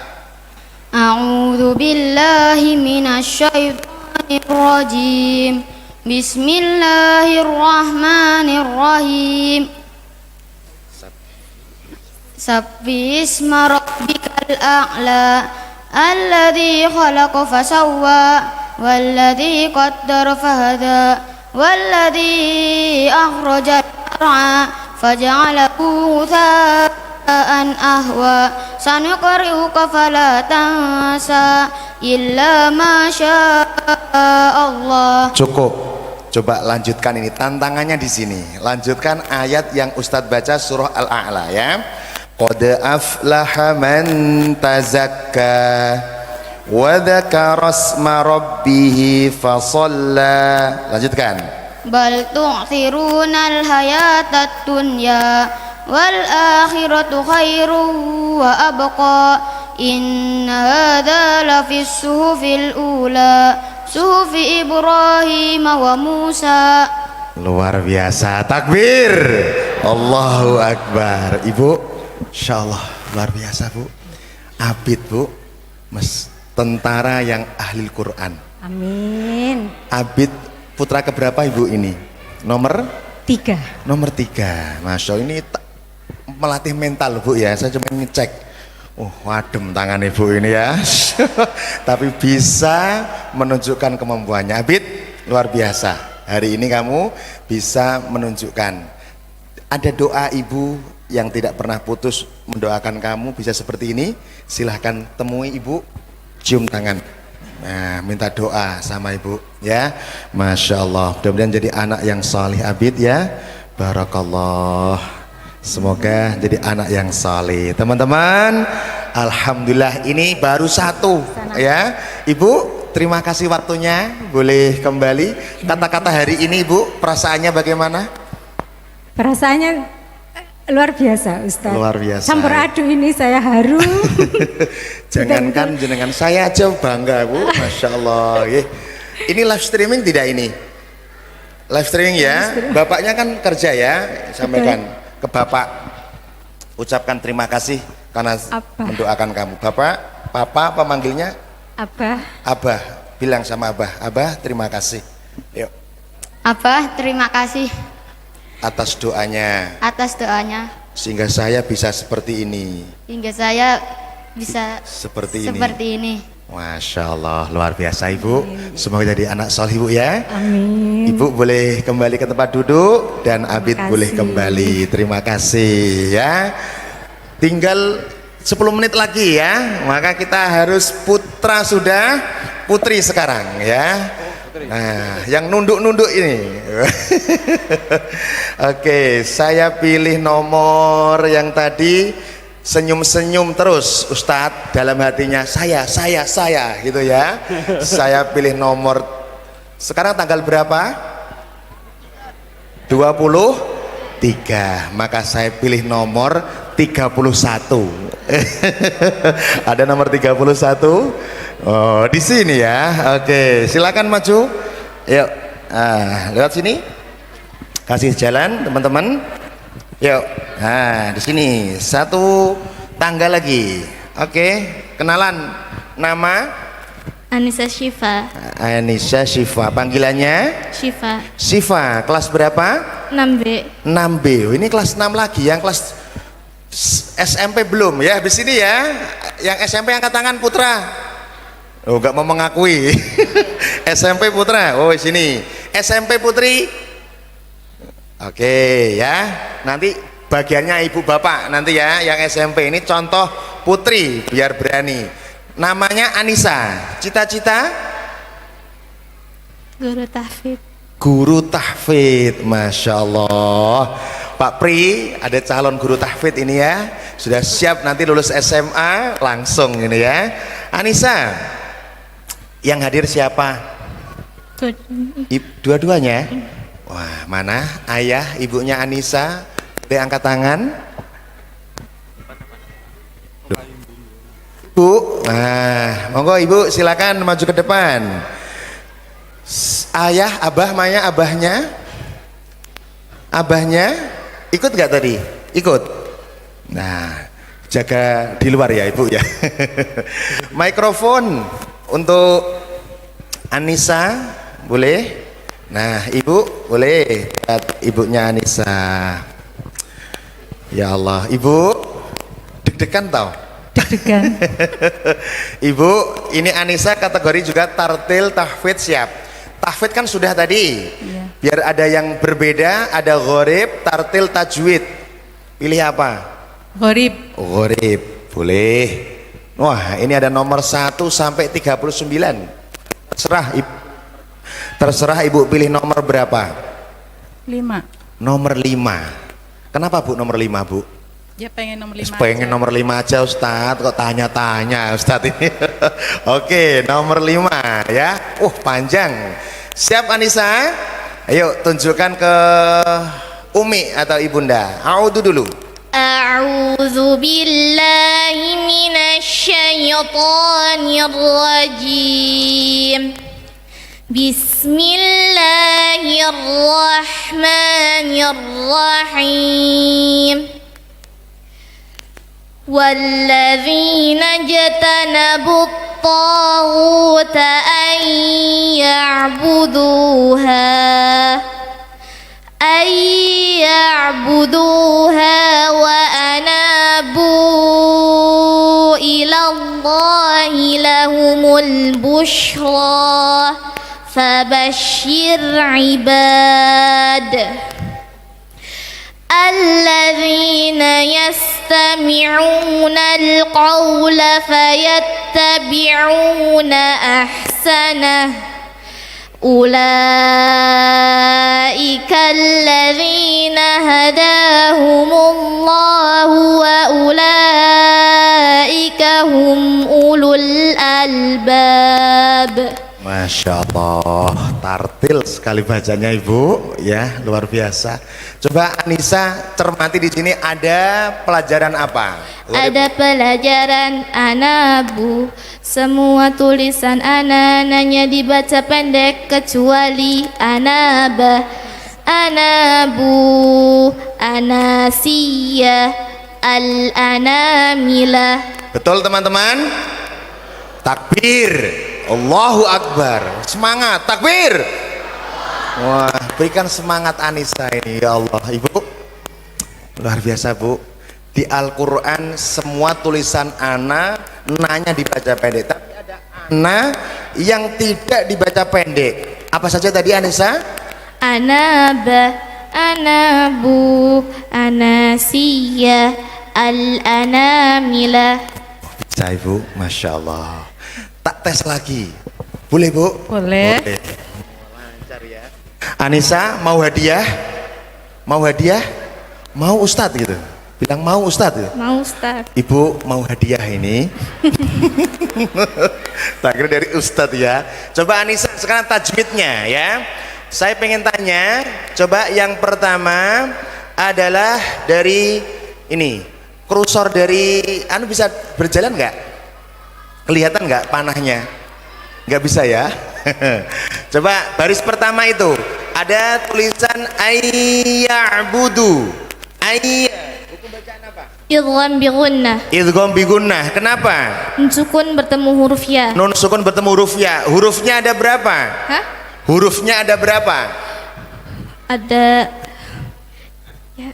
A'udzu billahi minasyaitonir rajim. Bismillahirrahmanirrahim. Sabbi isma rabbikal a'la alladzi khalaqa fasawwa walladzi qaddara fahada walladzi akhrajal mar'a faj'alahu ahwa sanuqri'uka fala tansa illa ma Allah. Cukup. Coba lanjutkan ini, tantangannya di sini. Lanjutkan ayat yang Ustadz baca surah Al-A'la ya. Qad aflaha man tazakka wa dzakara asma rabbih fasalla. Lanjutkan. Bal tu'thirunal hayatat dunya wal akhiratu khairu wa abqa inna hadza lafis suhufil ula suhufi Ibrahim wa Musa. Luar biasa, takbir, Allahu Akbar. Ibu, insyaallah luar biasa bu. Abid bu, mas tentara yang ahli Quran. Amin. Abid putra keberapa ibu ini? Nomor 3. Nomor 3. Masya Allah, ini melatih mental Bu ya. Saya cuma ngecek. Wadem tangan Ibu ini ya. Tapi bisa menunjukkan kemampuannya. Abid, luar biasa. Hari ini kamu bisa menunjukkan. Ada doa Ibu yang tidak pernah putus mendoakan kamu bisa seperti ini. Silahkan temui Ibu, cium tangan. Nah, minta doa sama Ibu ya. Masya Allah, mudah-mudahan jadi anak yang salih Abid ya. Barakallah. Semoga jadi anak yang salih. Teman-teman, alhamdulillah ini baru satu ya. Ibu, terima kasih waktunya. Boleh kembali. Kata-kata hari ini Ibu, perasaannya bagaimana? Perasaannya luar biasa Ustaz. Luar biasa. Campur aduk ini saya haru. Jangankan jenengan, saya aja bangga Bu. Masya Allah. Ini live streaming tidak ini? Live streaming ya. Bapaknya kan kerja ya. Sampaikan ke Bapak. Ucapkan terima kasih karena mendoakan kamu. Bapak, Papa pemanggilnya? Abah. Abah. Bilang sama Abah. Abah terima kasih. Yuk. Abah, terima kasih Atas doanya. atas doanya Sehingga saya bisa seperti ini. hingga saya bisa Seperti ini. Masya Allah, luar biasa Ibu. Semoga jadi anak soleh Ibu ya. Amin. Ibu boleh kembali ke tempat duduk dan Abid boleh kembali. Terima kasih ya. Tinggal 10 menit lagi ya. Maka kita harus putra sudah, putri sekarang ya. Nah, yang nunduk-nunduk ini. Oke, saya pilih nomor yang tadi. Senyum-senyum terus Ustadz dalam hatinya, saya gitu ya. Saya pilih nomor, sekarang tanggal berapa? 23. Maka saya pilih nomor 31. Ada nomor 31. Oh, di sini ya. Oke, silakan maju. Yuk, lewat sini. Kasih jalan teman-teman. Yuk, nah di sini satu tangga lagi. Oke, kenalan. Nama? Anissa Syifa. Anissa Syifa. Panggilannya? Syifa. Syifa. Kelas berapa? 6B. 6B. Ini kelas 6 lagi. Yang kelas SMP belum ya. Habis ini ya. Yang SMP angkat tangan Putra. Oh, nggak mau mengakui. SMP Putra. Oh, sini. SMP Putri. Oke ya, nanti bagiannya ibu bapak nanti ya, yang SMP ini contoh putri biar berani. Namanya Anissa, cita-cita? Guru tahfidz. Guru tahfidz, Masya Allah. Pak Pri, ada calon guru tahfidz ini ya, sudah siap nanti lulus SMA langsung ini ya. Anissa, yang hadir siapa? Dua-duanya? Wah, mana ayah ibunya Anissa? Dia angkat tangan. Bu, nah monggo ibu silakan maju ke depan. Ayah, abah, Maya, abahnya ikut gak tadi? Ikut. Nah, jaga di luar ya ibu ya. Mikrofon untuk Anissa, boleh? Nah, ibu boleh lihat ibunya Anissa. Ya Allah, ibu deg-degan tau? Deg-degan. Ibu, ini Anissa kategori juga tartil tahfidz siap. Tahfidz kan sudah tadi. Iya. Biar ada yang berbeda, ada gharib, tartil, tajwid. Pilih apa? Gharib. Gharib, boleh. Wah, ini ada nomor 1 sampai 39. Terserah ibu. Terserah ibu pilih nomor berapa? 5. Nomor 5. Kenapa bu nomor 5 bu? Dia pengen nomor 5 pengen aja. Nomor 5 aja Ustadz, kok tanya-tanya Ustadz ini. Oke, nomor 5 ya. Panjang. Siap Anissa? Ayo tunjukkan ke Umi atau Ibunda. A'udzu dulu. A'udzu billahi minasyaitonir rajim. Bismillahirrahmanirrahim. Walladzina jatanabu at-taghuta an ya'buduha فاعبدوها وأنابوا إلى الله لهم البشرى فبشر عباد الذين يستمعون القول فيتبعون أحسنه أولئك الذين هداهم الله وأولئك هم أولو الألباب. Masya Allah, tartil sekali bacanya Ibu, ya luar biasa. Coba Anissa cermati di sini ada pelajaran apa? Ada pelajaran anabu. Semua tulisan anananya dibaca pendek kecuali anaba, anabu, anasiya, al-anamila. Betul teman-teman? Takbir, Allahu Akbar, semangat, takbir. Wah, berikan semangat Anissa ini, ya Allah. Ibu, luar biasa Bu. Di Al-Quran semua tulisan ana nanya dibaca pendek, tapi ada ana yang tidak dibaca pendek. Apa saja tadi Anissa? Anaba, anabu, anasiya, al-anamila. Bisa Ibu, Masya Allah. Tak tes lagi, boleh Bu? Boleh. Lancar ya. Anissa mau hadiah? Mau hadiah? Mau Ustadz gitu? Bilang mau Ustadz gitu? Mau Ustaz. Ibu mau hadiah ini. Tak kira dari Ustadz ya. Coba Anissa sekarang tajwidnya ya. Saya pengen tanya, coba yang pertama adalah dari ini, kursor dari anu bisa berjalan nggak? Kelihatan nggak panahnya? Nggak bisa ya. Coba baris pertama itu ada tulisan ayya'budu. Hukum bacaan apa? Idgham bi gunnah. Idgham bi gunnah. Kenapa? Nun sukun bertemu huruf ya. Nun sukun bertemu huruf ya. Hurufnya ada berapa? Hah? Hurufnya ada berapa? Ada ya,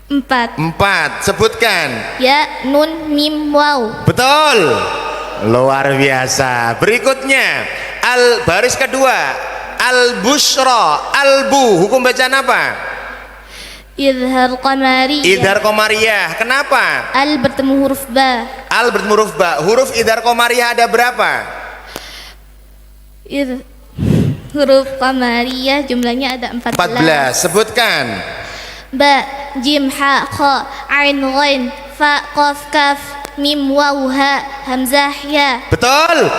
empat. Sebutkan. Ya, nun, mim, waw. Betul. Luar biasa. Berikutnya baris kedua al-busyra, al-bu. Hukum bacaan apa? Idhar qamariyah. Idhar qamariyah. Kenapa? Al bertemu huruf ba. Al bertemu huruf ba. Huruf idhar qamariyah ada berapa? Huruf qamariyah jumlahnya ada 14. 14. Sebutkan. Ba, jim, ha, kha, ain, ghain, fa, qaf, kaf, mim, waw, ha, hamzah, ya. Betul.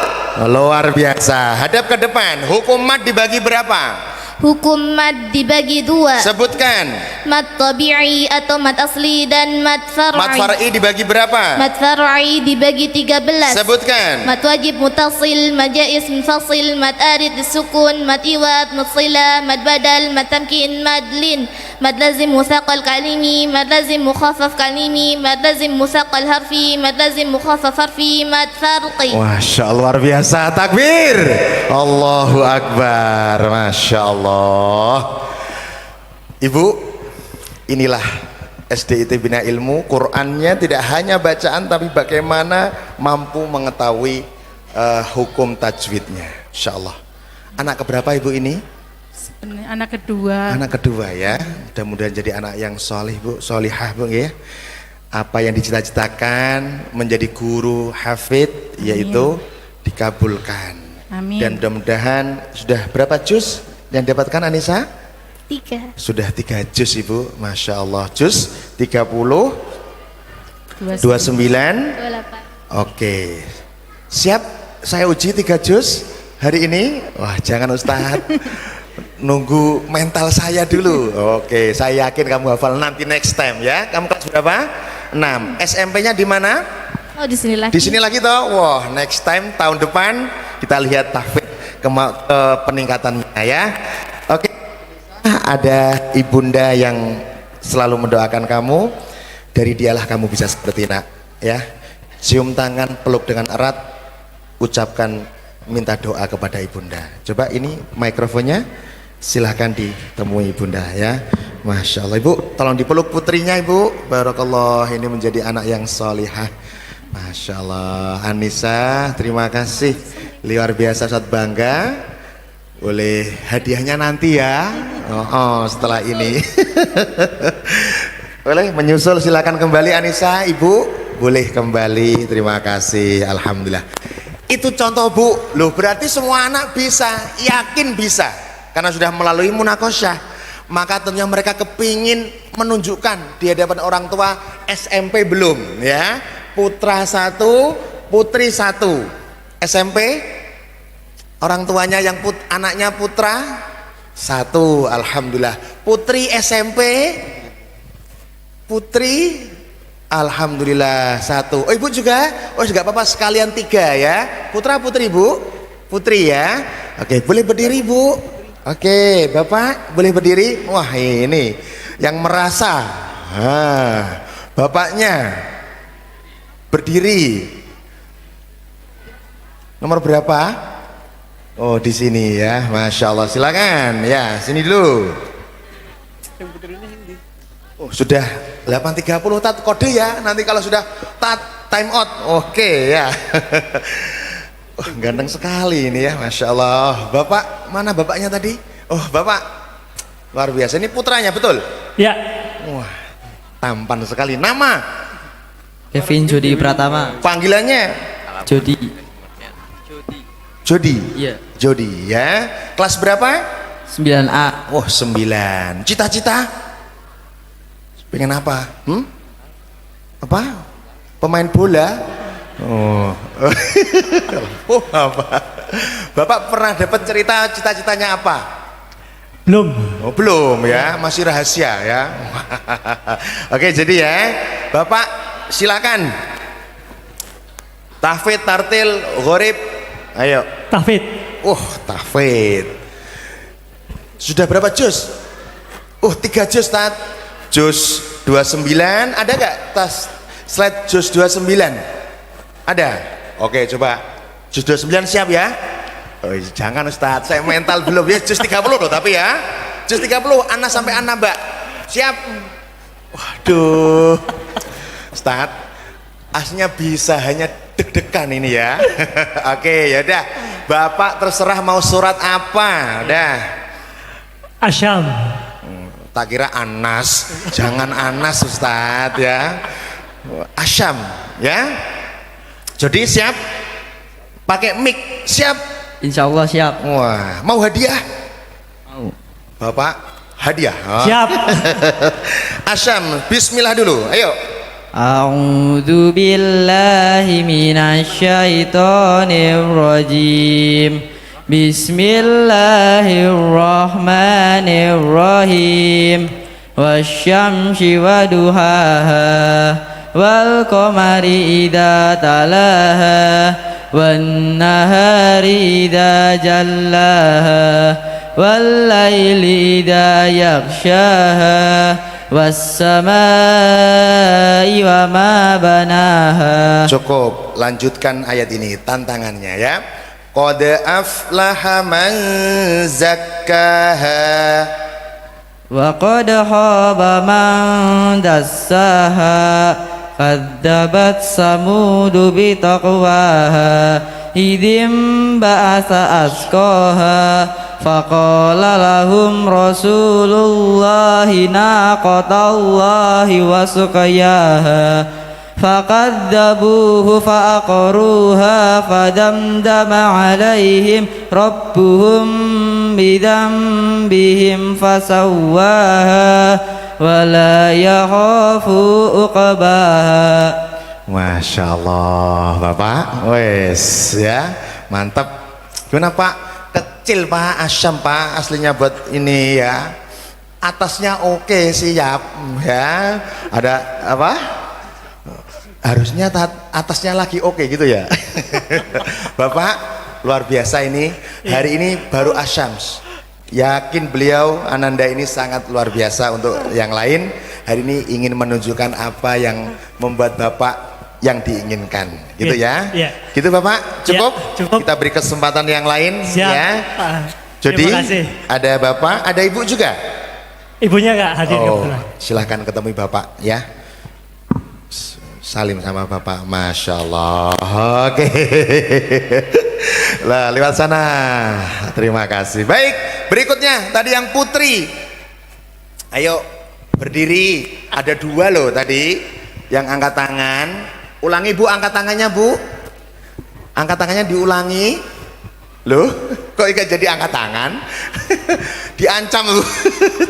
Luar biasa. Hadap ke depan. Hukum mad dibagi berapa? Hukum mad dibagi dua. Sebutkan. Mad tabi'i atau mad asli dan mad far'i. Mad far'i dibagi berapa? Mad far'i dibagi 13. Sebutkan. Mad wajib mutasil, mad jaiz munfasil, mad arid sukun, mad iwad, mad sila, mad badal, mad tamkin, mad lin, mad lazim muthaqal kalimi, mad lazim mukhaffaf kalimi, mad lazim muthaqal harfi, mad lazim mukhaffaf harfi, mad farqi. Masya Allah, luar biasa. Takbir. Allahu Akbar. Masya Allah. Ibu, inilah SDIT Bina Ilmu. Qur'annya tidak hanya bacaan, tapi bagaimana mampu mengetahui hukum tajwidnya. Insya Allah. Anak keberapa Ibu ini? Anak kedua. Anak kedua ya. Mudah-mudahan jadi anak yang solih Bu, solihah Bu ya. Apa yang dicita-citakan menjadi guru hafid yaitu dikabulkan. Amin. Dan mudah-mudahan sudah berapa juz yang dapatkan Anissa? 3. Sudah 3 juz Ibu. Masya Allah. Juz 30 29 28. Oke. Siap saya uji 3 juz hari ini? Wah, jangan Ustadz. Nunggu mental saya dulu. Oke, saya yakin kamu hafal nanti next time ya. Kamu kelas berapa? 6. SMP-nya di mana? Oh, di sini lagi. Di sini lagi toh. Wah, next time tahun depan kita lihat tahfidz ke peningkatannya ya. Oke. Ada ibunda yang selalu mendoakan kamu. Dari dialah kamu bisa seperti nak ya. Cium tangan, peluk dengan erat, ucapkan minta doa kepada ibunda. Coba ini mikrofonnya, silahkan ditemui ibunda ya. Masya Allah, Ibu, tolong dipeluk putrinya, Ibu. Barakallah, ini menjadi anak yang solihah. Masya Allah. Anissa, terima kasih, luar biasa, sangat bangga. Boleh hadiahnya nanti ya. Setelah ini. Boleh menyusul, silakan kembali Anissa. Ibu boleh kembali, terima kasih. Alhamdulillah. Itu contoh, Bu. Loh, berarti semua anak bisa, yakin bisa, karena sudah melalui munakosyah. Maka tentunya mereka kepingin menunjukkan di hadapan orang tua. SMP belum ya, putra 1, putri 1. SMP orang tuanya yang anaknya putra 1, alhamdulillah. Putri SMP, putri alhamdulillah 1. Oh, Ibu juga? Oh, juga apa-apa, sekalian 3 ya. Putra putri, Bu? Putri ya. Oke, boleh berdiri, Bu. Oke, Bapak boleh berdiri. Wah, ini yang merasa. Bapaknya berdiri. Nomor berapa? Oh, di sini ya. Masya Allah, silakan ya, sini dulu. Oh, sudah 8.30 tat, kode ya. Nanti kalau sudah time out. Oke ya. Oh, ganteng sekali ini ya, Masya Allah. Bapak, mana bapaknya tadi? Oh, Bapak, luar biasa. Ini putranya, betul? Ya. Wah, tampan sekali. Nama? Kevin Jody Pratama. Panggilannya? Jody. Jody? Iya. Jody ya. Kelas berapa? 9A. Oh, 9. Cita-cita? Pengen apa? Apa? Pemain bola? Oh. Oh, apa? Bapak pernah dapat cerita cita-citanya apa? Belum. Oh, belum ya, masih rahasia ya. Oke, jadi ya, Bapak silakan. Tahfidz, tartil, gharib. Ayo. Tahfidz. Tahfidz. Sudah berapa juz? 3 juz, Tat. Juz 29, ada gak tas slide juz 29? Ada? Oke, coba juz 29 siap ya? Oh, jangan Ustadz, saya mental belum ya. Juz 30 loh tapi ya. Juz 30, Ana sampai Ana, Mbak. Siap? Waduh, Ustadz, aslinya bisa hanya deg-degan ini ya. Oke, yaudah, Bapak terserah mau surat apa. Udah. Asyam. Tak kira Anas, jangan Anas Ustadz ya. Asyam ya. Jadi siap? Pakai mic siap? Insya Allah siap. Wah, mau hadiah? Mau. Bapak, hadiah. Siap. Asyam, bismillah dulu, ayo. A'udzu billahi minasyaitonir rajim. Bismillahirrahmanirrahim. Wasyamsi waduhaha. Wal qamari idza talaha wan nahari idza jallaha wal laili idza yaghshaha was samai wa ma banaha. Cukup, lanjutkan ayat ini, tantangannya ya. Qad aflaha man zakkaha wa qad khaba man dassaha. Kadzabat samudu bitaqwaha idim ba'asa asqaha faqala lahum rasulullahi naqatallahi wa suqayaha fakadzabuhu faqaruha fadamdama alaihim rabbuhum bidzambihim fasawwaha wala yakhafu uqbaha. Masya Allah, Bapak, wes ya, mantap. Gimana Pak? Kecil Pak, Asyam Pak, aslinya buat ini ya. Atasnya oke, siap ya. Ada apa? Harusnya atasnya lagi oke gitu ya. Bapak, luar biasa ini. Hari ini baru Asyams. Yakin beliau Ananda ini sangat luar biasa. Untuk yang lain hari ini ingin menunjukkan apa yang membuat Bapak yang diinginkan gitu ya. Gitu Bapak, cukup? Cukup. Kita beri kesempatan yang lain. Siap, ya. Jadi ada Bapak, ada Ibu juga. Ibunya nggak hadir Oh, kebetulan. silahkan ketemu bapak ya. Salim sama bapak, masya Allah. Oke. Lah lewat sana. Terima kasih. Baik, berikutnya tadi yang putri. Ayo berdiri. Ada 2 loh tadi yang angkat tangan. Ulangi Bu, angkat tangannya Bu. Angkat tangannya diulangi. Loh, kok ikat jadi angkat tangan? Diancam Bu.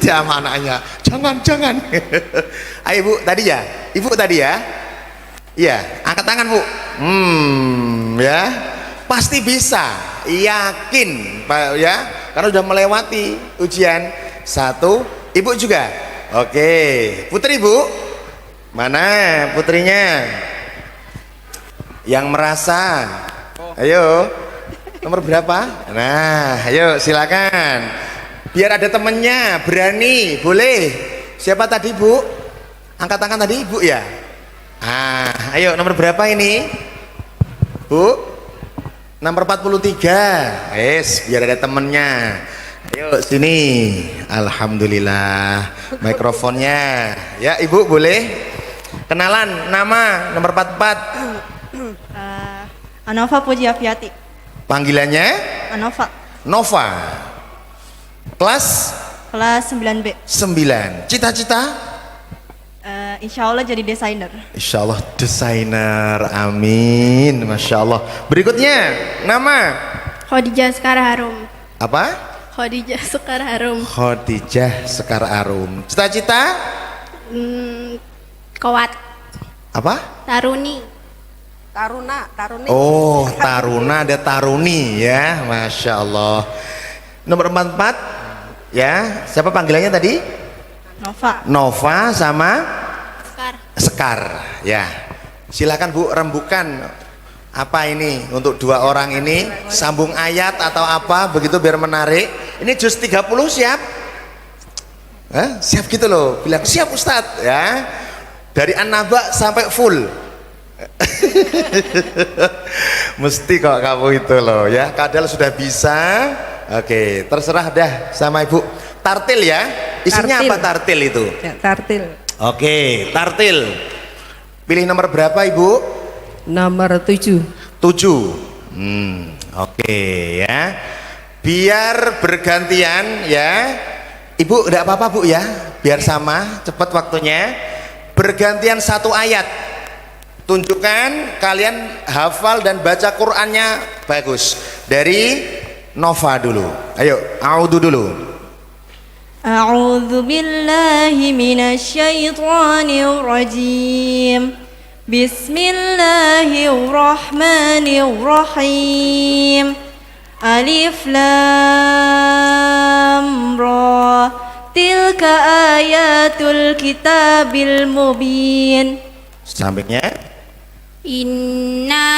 Sama anaknya. Jangan. Ayo Bu, tadi ya. Ibu tadi ya. Iya, angkat tangan Bu. Ya. Pasti bisa. Yakin, Pak ya. Karena sudah melewati ujian. 1, Ibu juga. Oke, Putri Bu. Mana putrinya? Yang merasa. Ayo. Nomor berapa? Nah, ayo silakan. Biar ada temennya, berani, boleh. Siapa tadi Bu? Angkat tangan tadi Ibu ya? Ayo nomor berapa ini? Bu? Nomor 43. Biar ada temennya. Ayo sini. Alhamdulillah. Mikrofonnya. Ya Ibu boleh? Kenalan, nama nomor 44. Anova Pujiafiati. Panggilannya? Anova. Nova. Kelas 9B. 9. Cita-cita? Insya Allah jadi desainer. Insya Allah desainer. Amin. Masya Allah. Berikutnya nama? Khadijah Sekar Harum. Apa? Khadijah Sekar Harum. Khadijah Sekar Arum. Cita-cita? Kowat. Apa? Taruni. Oh, Taruna, ada Taruni ya. Masya Allah. Nomor 44 ya. Siapa panggilannya tadi? Nova. Nova sama Sekar. ya. Silakan Bu, rembukan apa ini untuk 2 orang ini, sambung ayat atau apa begitu biar menarik. Ini juz 30 siap? Siap gitu loh. Bilang siap Ustadz ya. Dari An-Naba sampai full. Mesti kok kamu itu loh ya. Kadal sudah bisa. Oke, terserah dah sama Ibu. Tartil ya. Isinya Tartil. apa tartil itu? Ya, tartil. Oke, tartil. Pilih nomor berapa Ibu? Nomor 7. 7. Oke ya. Biar bergantian ya. Ibu enggak apa-apa Bu ya. Biar sama, cepat waktunya. Bergantian 1 ayat. Tunjukkan kalian hafal dan baca Qur'annya bagus. Dari Nova dulu. Ayo, a'udzu dulu. A'udzu billahi minasyaitonir rajim. Bismillahirrahmanirrahim. Alif lam ra. Tilka ayatul kitabil mubin. Sampingnya. Inna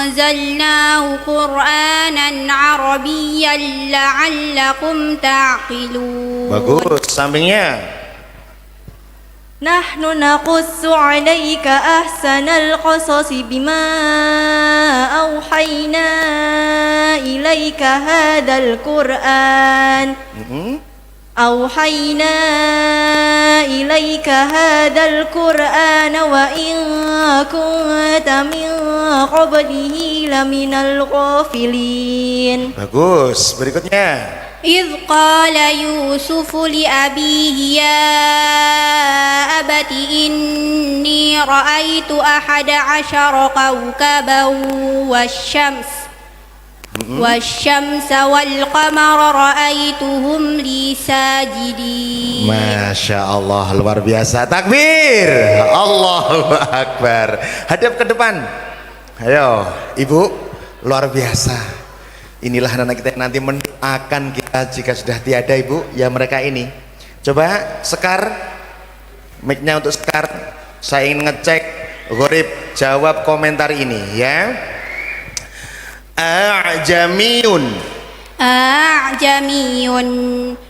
anzalnahu Qur'anan Arabiyyan la'allakum ta'qilun. Bagus, sampingnya. Nahnu naqussu 'alaika ahsanal qasasi bima auhayna ilaika hadzal Qur'an. أوحينا إليك هذا القرآن وإن كنت من قبله لمن الغافلين. Bagus, berikutnya. إذ قال يوسف لأبيه يا أبت إني رأيت 11 كوكبا والشمس والقمر رأيتهم لي ساجدين. Masya Allah, luar biasa. Takbir. Allahu Akbar. Hadap ke depan. Ayo, Ibu, luar biasa. Inilah anak kita yang nanti mendoakan kita jika sudah tiada Ibu, ya mereka ini. Coba Sekar, mic-nya untuk Sekar. Saya ingin ngecek Gorib jawab komentar ini ya. A'jamiyun. A'jamiyun.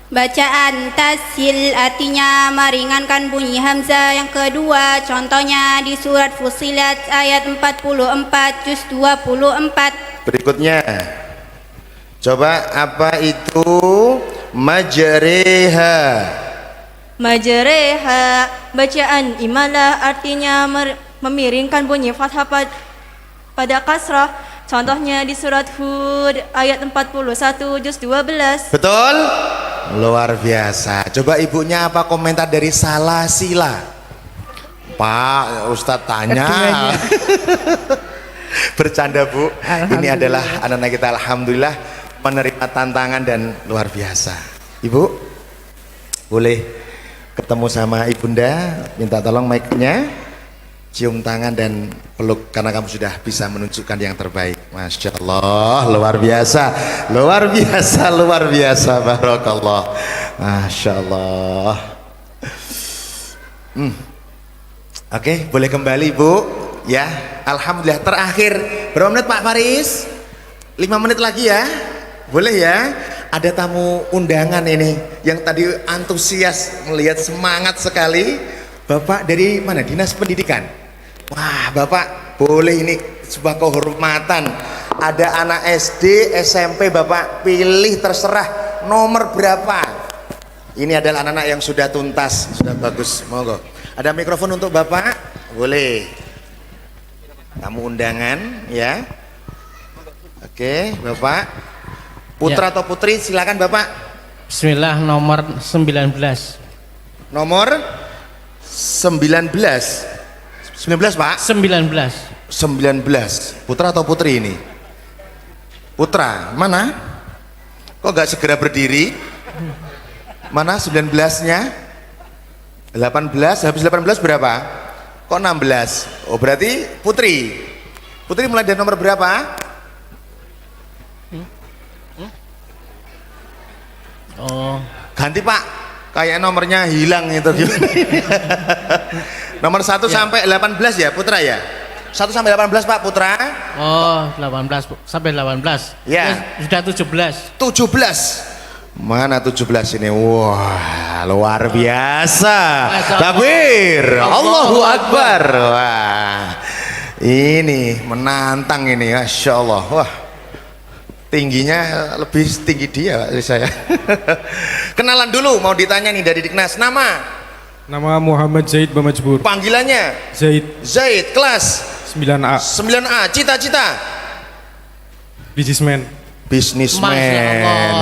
Bacaan tasil artinya meringankan bunyi hamzah. Yang kedua contohnya di surat Fussilat ayat 44 juz 24. Berikutnya. Coba apa itu Majreha. Majreha. Bacaan imalah artinya memiringkan bunyi fathah pada kasrah. Contohnya di surat Hud ayat 41 juz 12. Betul? Luar biasa. Coba ibunya apa komentar dari Salasila? Pak Ustadz tanya. Bercanda Bu. Ini adalah anak-anak kita alhamdulillah menerima tantangan dan luar biasa. Ibu boleh ketemu sama ibunda, minta tolong mic-nya, cium tangan dan peluk karena kamu sudah bisa menunjukkan yang terbaik. Masya Allah, luar biasa, luar biasa, luar biasa, barakallah. Masya Allah. Oke, boleh kembali Bu. Ya, alhamdulillah. Terakhir berapa menit Pak Faris? 5 menit lagi ya, boleh ya. Ada tamu undangan ini yang tadi antusias melihat semangat sekali. Bapak dari mana? Dinas Pendidikan. Wah, Bapak boleh, ini sebuah kehormatan. Ada anak SD, SMP, Bapak pilih terserah nomor berapa. Ini adalah anak-anak yang sudah tuntas, sudah bagus. Monggo. Ada mikrofon untuk Bapak, boleh. Kamu undangan ya. Oke, Bapak. Putra atau putri silakan Bapak. Bismillah, nomor 19. Nomor 19. 19 Pak? 19. Putra atau putri ini? Putra. Mana? Kok gak segera berdiri? Mana 19-nya? 18. Habis 18 berapa? Kok 16? Oh berarti putri. Putri mulai dari nomor berapa? Oh. Ganti Pak. Kayak nomornya hilang itu. Nomor 1 sampai 18 ya Putra ya? 1 sampai 18 Pak Putra. Oh 18 sampai 18 ya. Sudah 17. 17. Mana 17 ini? Wah luar biasa. Takbir, Allahu Akbar. Wah ini menantang ini, Masya Allah. Wah tingginya lebih tinggi dia dari saya. Kenalan dulu, mau ditanya nih dari Diknas. Nama Muhammad Zaid Bamajbur. Panggilannya Zaid. Zaid, kelas 9A. 9A. Cita-cita Businessman.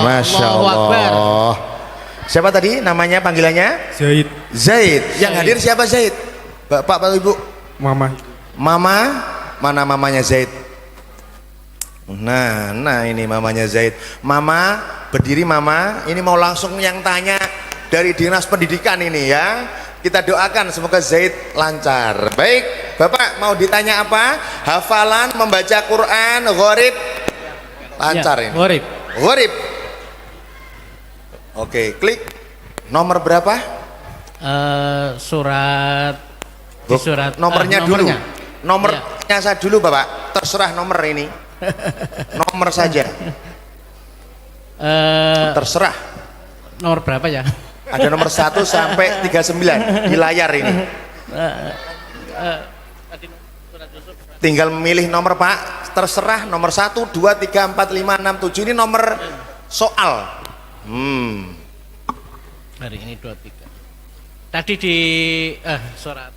Masya Allah. Siapa tadi namanya, panggilannya? Zaid. Zaid. Yang hadir siapa Zaid? Bapak atau Ibu? Mama. Mana mamanya Zaid? Nah ini mamanya Zaid. Mama, berdiri Mama. Ini mau langsung yang tanya dari Dinas Pendidikan ini ya. Kita doakan semoga Zaid lancar. Baik, Bapak mau ditanya apa? Hafalan, membaca Quran, gharib. Lancar ya, ini. Gharib. Oke, klik. Nomor berapa? Surat. Nomornya dulu. Nomornya saya dulu Bapak. Terserah nomor ini. Nomor saja. Terserah. Nomor berapa ya? Ada nomor 1 sampai 39 di layar ini. Tinggal memilih nomor Pak. Terserah nomor 1, 2, 3, 4, 5, 6, 7. Ini nomor soal. Hari ini 23. Tadi di surat.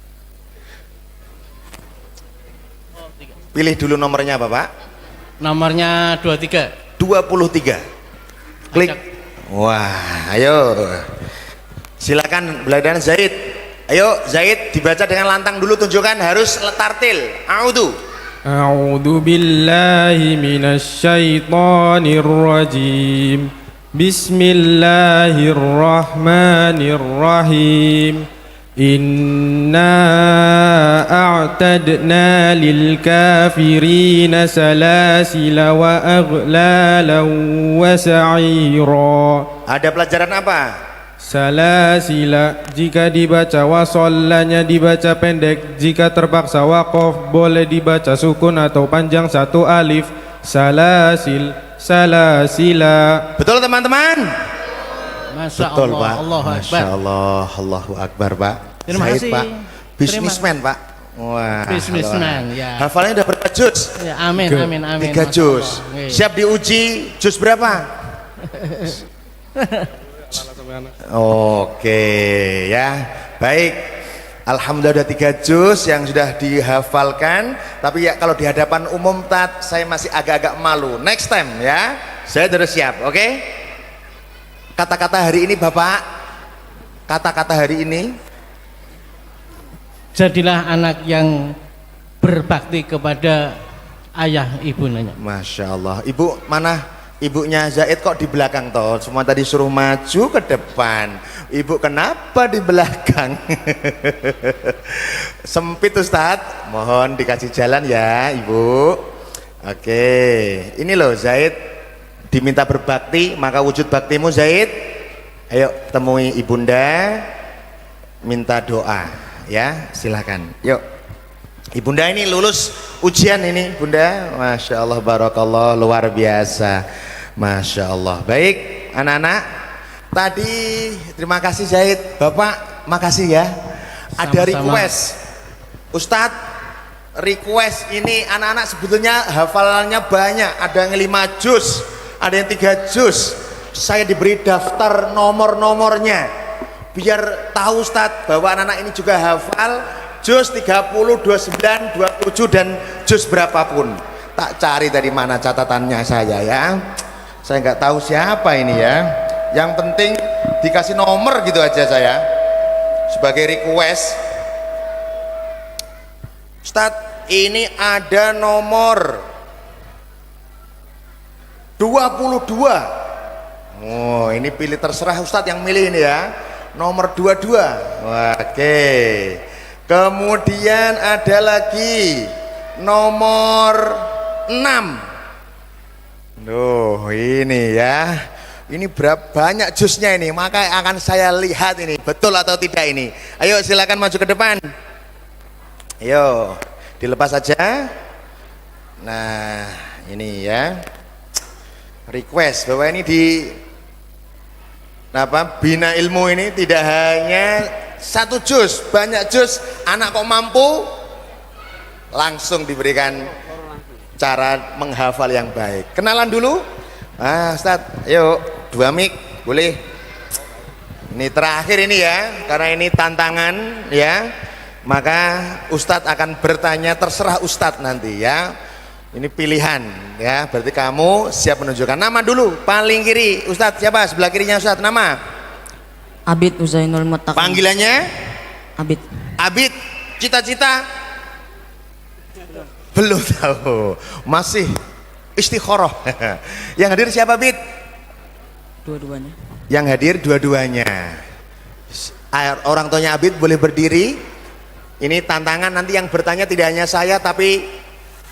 Pilih dulu nomornya Bapak. Nomornya 23. Klik. Wah, ayo. Silakan belajar Zaid. Ayo Zaid dibaca dengan lantang dulu, tunjukkan harus tartil. A'udzu billahi minasy syaithanir rajim. Bismillahirrahmanirrahim. Inna a'tadna lil kafirina salasila wa aghlalan wa sa'ira. Ada pelajaran apa? Salasila jika dibaca wasollanya dibaca pendek, jika terpaksa waqaf boleh dibaca sukun atau panjang satu alif. Salasil, salasila. Betul teman-teman? Betul Pak. Masya Allah, Allahu Akbar Pak. Terima kasih Pak. Businessman Pak. Wah. Businessman ya. Hafalnya udah berapa juz? Ya, amin. 3 juz. Siap diuji juz berapa? Oke ya, baik. Alhamdulillah ada 3 juz yang sudah dihafalkan. Tapi ya kalau di hadapan umum Tat, saya masih agak-agak malu. Next time ya, saya terus siap. Oke. Kata-kata hari ini Bapak, kata-kata hari ini, jadilah anak yang berbakti kepada ayah ibu nanya. Masya Allah. Ibu mana? Ibunya Zaid kok di belakang toh? Semua tadi suruh maju ke depan. Ibu kenapa di belakang? Sempit Ustadz, mohon dikasih jalan ya Ibu. Oke, ini loh Zaid diminta berbakti, maka wujud baktimu Zaid. Ayo temui ibunda, minta doa ya, silakan. Yuk. Ibunda ini lulus ujian ini Bunda. Masya Allah, barakallah, luar biasa. Masya Allah. Baik anak-anak, tadi terima kasih Zaid. Bapak makasih ya. Ada request Ustadz, request ini anak-anak sebetulnya hafalannya banyak. Ada yang 5 juz, ada yang 3 juz. Saya diberi daftar nomor-nomornya biar tahu Ustadz bahwa anak-anak ini juga hafal juz 30, 29, 27 dan juz berapapun. Tak cari dari mana catatannya saya ya. Saya nggak tahu siapa ini ya. Yang penting dikasih nomor gitu aja saya. Sebagai request. Ustadz, ini ada nomor 22. Oh, ini pilih terserah Ustadz yang milih ini ya. Nomor 22. Oke. Kemudian ada lagi nomor 6. Duh, ini ya. Ini berapa banyak jusnya ini, maka akan saya lihat ini betul atau tidak ini. Ayo silakan maju ke depan. Ayo, dilepas saja. Nah, ini ya. Request bahwa ini di bina ilmu ini tidak hanya 1 juz, banyak juz. Anak kok mampu, langsung diberikan cara menghafal yang baik. Kenalan dulu. Ustadz, yuk 2 mic boleh. Ini terakhir ini ya, karena ini tantangan ya. Maka Ustadz akan bertanya, terserah Ustadz nanti ya. Ini pilihan ya, berarti kamu siap menunjukkan nama dulu. Paling kiri Ustadz siapa? Sebelah kirinya Ustadz, nama? Abid Uzainul Muttaqin. Panggilannya? Abid. Abid. Cita-cita? Belum tahu, masih istikharah. Yang hadir siapa Abid? Dua-duanya. Yang hadir dua-duanya. Orang tuanya Abid boleh berdiri. Ini tantangan, nanti yang bertanya tidak hanya saya tapi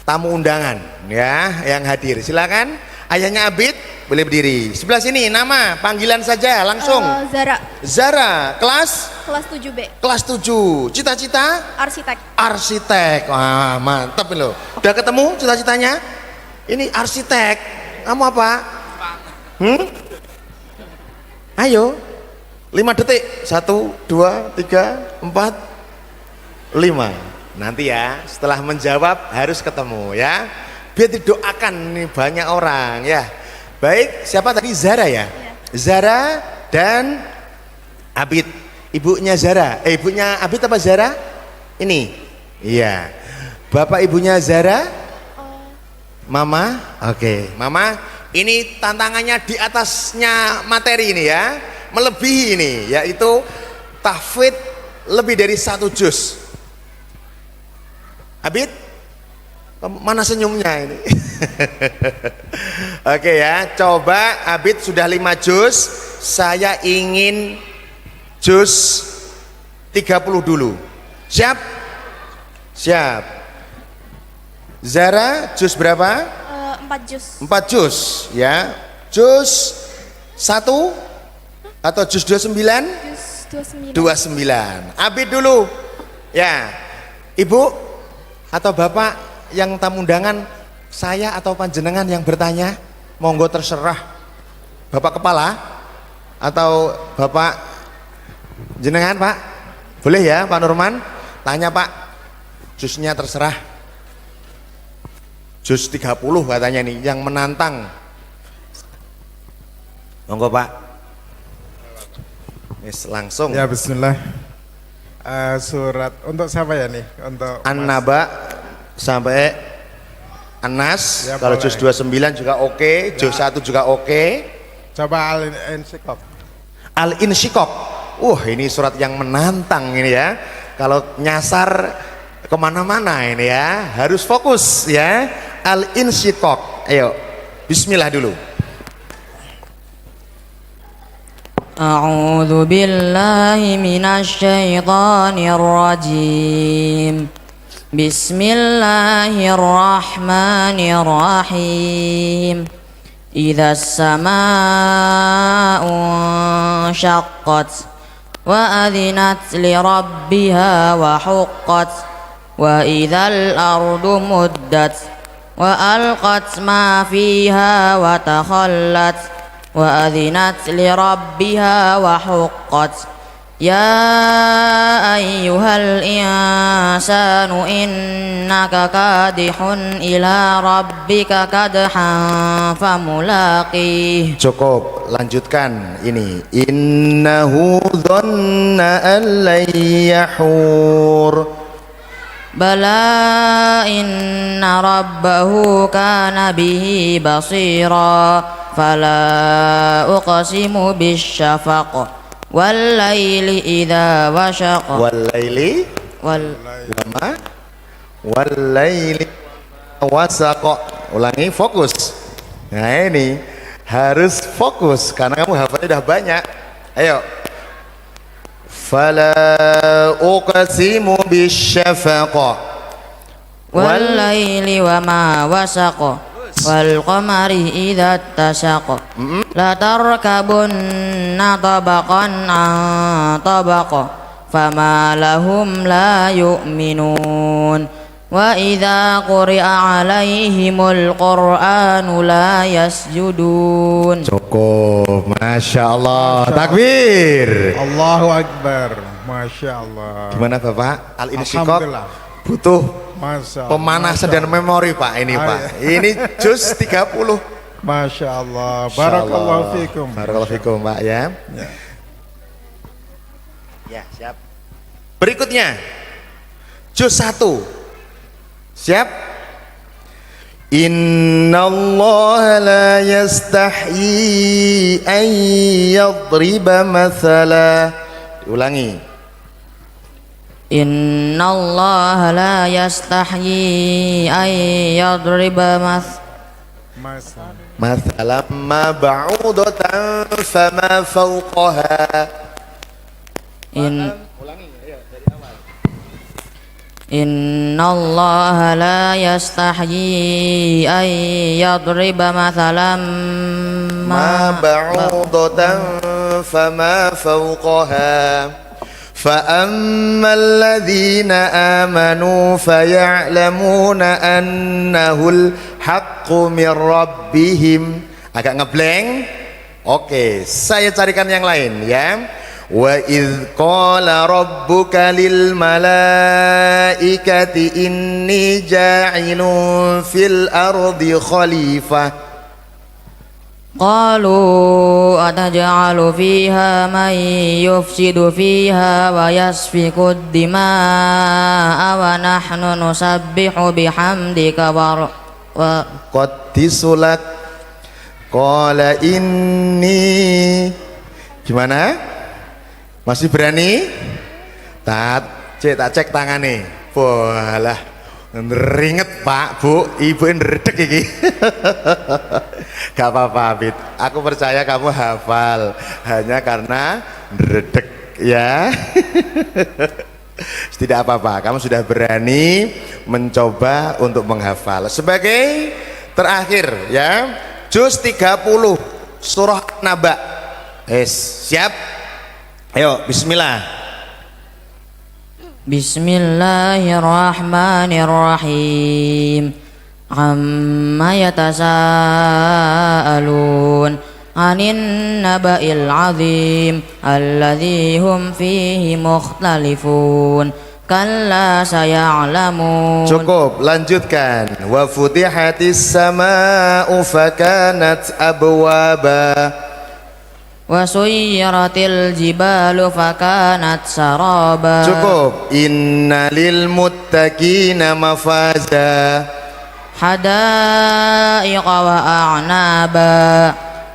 tamu undangan ya yang hadir. Silakan. Ayahnya Abid boleh berdiri. Sebelah sini nama, panggilan saja langsung. Zara. Zara, kelas 7B. Kelas 7. Cita-cita? Arsitek. Arsitek. Wah, mantap loh. Udah ketemu cita-citanya? Ini arsitek. Kamu apa? Ayo. 5 detik. 1, 2, 3, 4, 5. Nanti ya, setelah menjawab harus ketemu ya. Biar didoakan nih banyak orang ya. Baik, siapa tadi? Zara ya? Zara dan Abid. Ibunya Zara. Ibunya Abid apa Zara? Ini. Iya. Bapak ibunya Zara? Mama? Oke. Mama, ini tantangannya di atasnya materi ini ya. Melebihi ini, yaitu tahfidz lebih dari 1 juz. Abid? Mana senyumnya ini? Oke ya, coba Abid sudah 5 juz, saya ingin juz 30 dulu. Siap? Siap. Zara juz berapa? 4 juz. 4 juz ya. Juz 1 atau juz 29? Juz 29. 29. Abid dulu. Ya. Ibu atau Bapak yang tamu undangan, saya atau panjenengan yang bertanya, monggo terserah. Bapak kepala atau Bapak jenengan Pak? Boleh ya Pak Nurman? Tanya Pak, jusnya terserah. Jus 30 katanya nih yang menantang. Monggo Pak. Wis langsung. Ya bismillah. Surat untuk siapa ya nih? Untuk An-Naba sampai An-Nas. Ya, kalau boleh. juz 29 juga oke, juz 1 juga oke. Coba Al-Insyiqaq. Al-Insyiqaq. Ini surat yang menantang ini ya. Kalau nyasar kemana-mana ini ya, harus fokus ya. Al-Insyiqaq. Ayo, bismillah dulu. A'udzu billahi minasy syaithanir rajim. Bismillahirrahmanirrahim. Idza as-samaa'u syaqqat wa adzinat li rabbiha wa huqqat wa idzal ardu muddat wa alqat ma fiha wa takhallat wa adzinat li rabbiha wa huqqat ya ayyuhal insanu innaka kadihun ila rabbika kadhan famulaqih. Cukup, lanjutkan ini. Innahu dhanna an lan yahur. Bala inna rabbahu kana bihi basira fala uqsimu bisyafaq wal laili idza washaq Wal laili wal laili wasaq. Ulangi, fokus. Nah ini harus fokus karena kamu hafalnya udah banyak. Ayo. Fala uqsimu bisyafaq wal laili wa ma wasaq wal qamari idza tasaq la tarkabunna tabaqan an tabaq fama lahum la yu'minun wa idza quri'a alaihimul qur'anu la yasjudun. Cukup, Masya Allah. Takbir. Allahu Akbar. Masya Allah. Gimana Bapak? Al-Insyiqaq Alhamdulillah. butuh Masya Allah. pemanasan dan memori Pak ini Pak. Ini juz 30. Masya Allah. Masya Barakallahu Allah. fikum. Barakallahu fikum Pak ya. Ya, siap. Berikutnya juz 1. Siap? Innallaha la yastahyi an yadriba mathala. Ulangi. Innallaha la yastahyi an yadriba mathalan ma ba'udatan fama fawqaha. Innallaha la yastahyi an yadriba mathalan ma ba'udatan fama fawqaha فأما الذين آمنوا فيعلمون أنه الحق من ربهم. Agak ngeblank. Oke, saya carikan yang lain ya. Wa idz qala rabbuka lil malaikati inni ja'ilun fil ardi khalifah. Qalu ataj'alu fiha man yufsidu fiha wa yasfiku ad-dima'a wa nahnu nusabbihu bihamdika wa qaddisulak. Qala inni. Gimana? Masih berani? Tak cek tangannya. Walah, ngeringet Pak, Bu, Ibu ndredeg iki. Gak apa-apa Abid, aku percaya kamu hafal hanya karena ndredeg ya. Tidak apa-apa, kamu sudah berani mencoba untuk menghafal. Sebagai terakhir ya, juz 30 surah Naba. Siap? Ayo, bismillah. Bismillahirrahmanirrahim. Amma yatasaalun 'anin naba'il 'azim alladzi hum fihi mukhtalifun. Kalla saya'lamun. Cukup, lanjutkan. Wa futihatis samaa'u fakanat abwaba. wa suyyiratil jibalu fakanat saraba. Cukup. Innalil muttaqina mafaza. Hadaiqa wa a'naba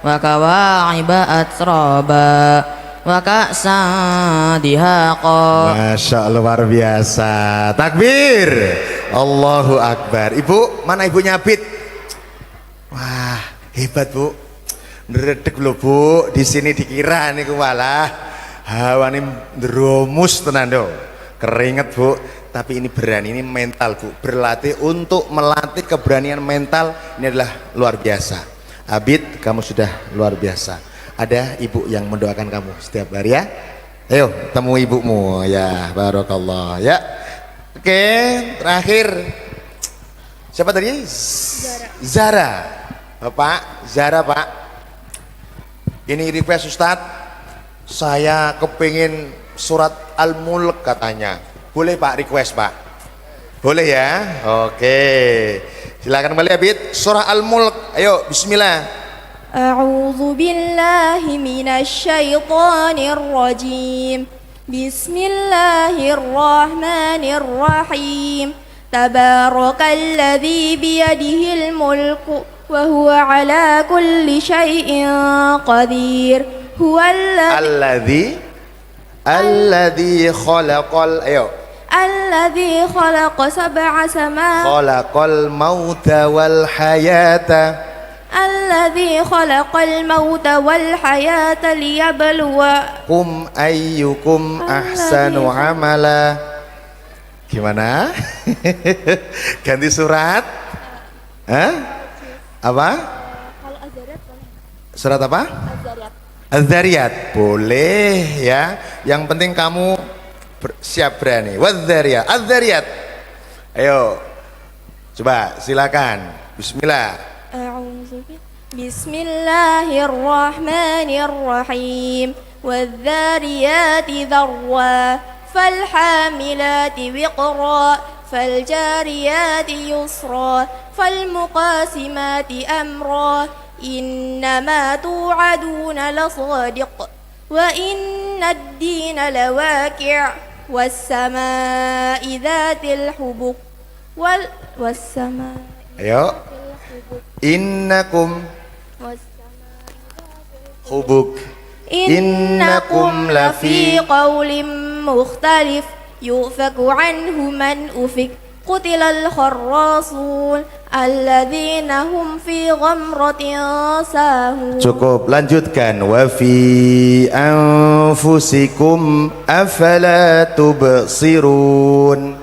wa kawa'iba atraba wa ka'san dihaqa. Masya Allah, luar biasa. Takbir, Allahu Akbar. Ibu, mana ibunya Abid? Wah, hebat Bu. Neredek lho Bu, di sini dikira niku malah hawane ndromus tenan do. Keringet Bu, tapi ini berani, ini mental Bu. Berlatih untuk melatih keberanian mental, ini adalah luar biasa. Abid, kamu sudah luar biasa. Ada ibu yang mendoakan kamu setiap hari ya. Ayo temui ibumu ya, barakallah ya. Oke, terakhir siapa tadi? Zara. Bapak Zara Pak. Ini request Ustadz, saya kepingin surat Al-Mulk katanya. Boleh Pak request Pak? Boleh ya? Oke. Silakan kembali Abid. Surah Al-Mulk. Ayo bismillah. A'udzu billahi minasy syaithanir rajim. Bismillahirrahmanirrahim. Tabarakalladzi biyadihil mulku wa huwa ala kulli syai'in qadir. Huwallazi khalaqal, ayo. Alladzi khalaqa sab'a samawati. Khalaqal mauta wal hayata. Alladzi khalaqal mauta wal hayata liyabluwakum ayyukum ahsanu amala. Gimana? Ganti surat? Hah? Apa? Surat apa? Az-Zariyat. Boleh ya. Yang penting kamu siap berani. Waz-Zariyat. Az-Zariyat. Ayo. Coba silakan. Bismillah. Bismillahirrahmanirrahim. Wadh-dhariyati dharwa. Falhamilati wiqra. Faljariyati yusra. Falmuqasimati amra. Innama tu'aduna lasadiq. Wa inna ad-dina lawaqi'. Was-samaa'i dhatil hubuk. Was-samaa'i. Ayo. Innakum hubuk. Innakum lafi qawlim mukhtalif. Yufaku anhu man ufik. Qutilal kharrasun alladzina hum fi ghamratin sahun. Cukup, lanjutkan. Wa fi anfusikum afala tubsirun.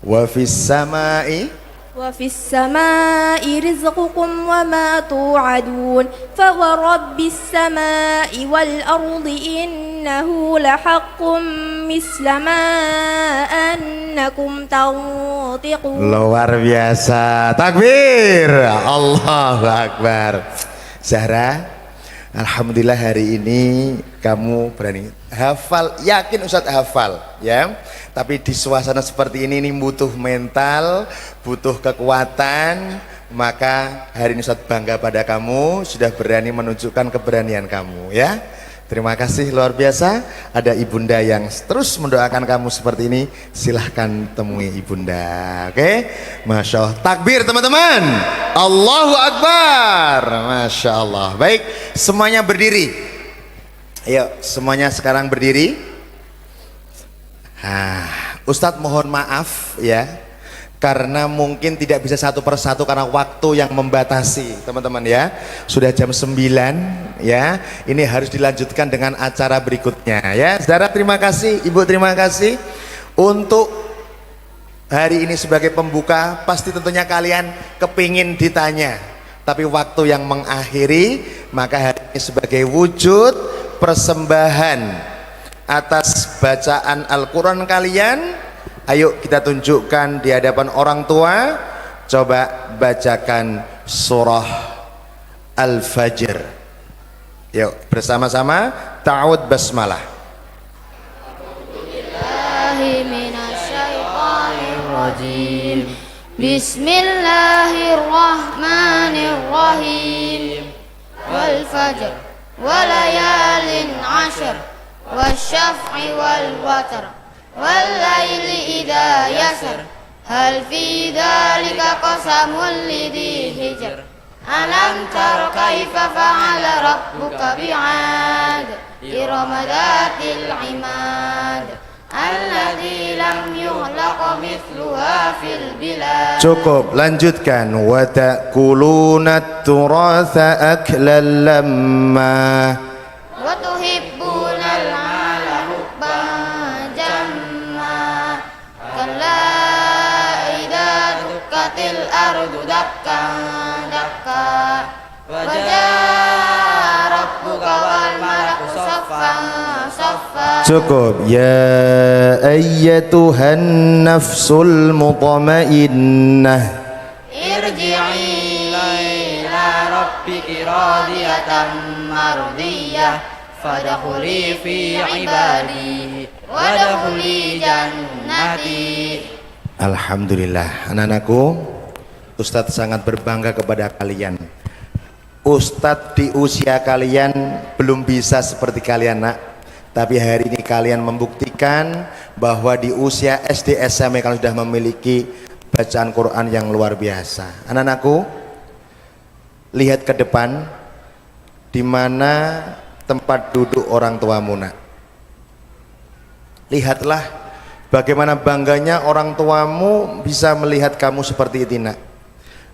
Wa fis samai وفي السماء رزقكم وما توعدون فورب السماء والأرض إنه لحق مثل ما أنكم تنطقون. Luar biasa. Takbir, Allahu Akbar. Zahra, alhamdulillah hari ini kamu berani hafal, yakin Ustadz hafal ya. Tapi di suasana seperti ini butuh mental, butuh kekuatan. Maka hari ini Ustadz bangga pada kamu, sudah berani menunjukkan keberanian kamu ya. Terima kasih, luar biasa. Ada ibunda yang terus mendoakan kamu seperti ini. Silahkan temui ibunda. Oke, Masya Allah. Takbir teman-teman. Allahu Akbar. Masya Allah. Baik, semuanya berdiri. Ayo, semuanya sekarang berdiri. Ustadz mohon maaf ya, karena mungkin tidak bisa satu persatu karena waktu yang membatasi teman-teman ya. Sudah jam 9 ya, ini harus dilanjutkan dengan acara berikutnya ya. Saudara terima kasih, Ibu terima kasih. Untuk hari ini sebagai pembuka, pasti tentunya kalian kepingin ditanya, tapi waktu yang mengakhiri, maka hari ini sebagai wujud persembahan atas bacaan Al-Quran kalian, ayo kita tunjukkan di hadapan orang tua. Coba bacakan surah Al-Fajr. Yuk bersama-sama ta'awud basmalah. Bismillahirrahmanirrahim. Wal fajr وليال عشر والشفع والوتر والليل إذا يسر هل في ذلك قسم لذي حجر ألم تر كيف فعل ربك بعاد إرم ذات العماد الذي لم يخلق مثلها في البلاد. Cukup, lanjutkan. Wa ta'kuluna turatha aklan lamma wa tuhibbunal mala hubban jamma kalla idza dukkatil ardu dakkan dakka wa jaa rabbuka wal malaku saffan saffa. Cukup. Ya ayyatuhan nafsul mutmainnah irji'i ila rabbiki radiyatan mardiyah fadkhuli fi ibadi wadkhuli jannati. Alhamdulillah, anak-anakku, Ustadz sangat berbangga kepada kalian. Ustadz di usia kalian belum bisa seperti kalian, nak. Tapi hari ini kalian membuktikan bahwa di usia SD SMP kalian sudah memiliki bacaan Quran yang luar biasa. Anak-anakku, lihat ke depan, di mana tempat duduk orang tuamu, nak. Lihatlah bagaimana bangganya orang tuamu bisa melihat kamu seperti ini, nak.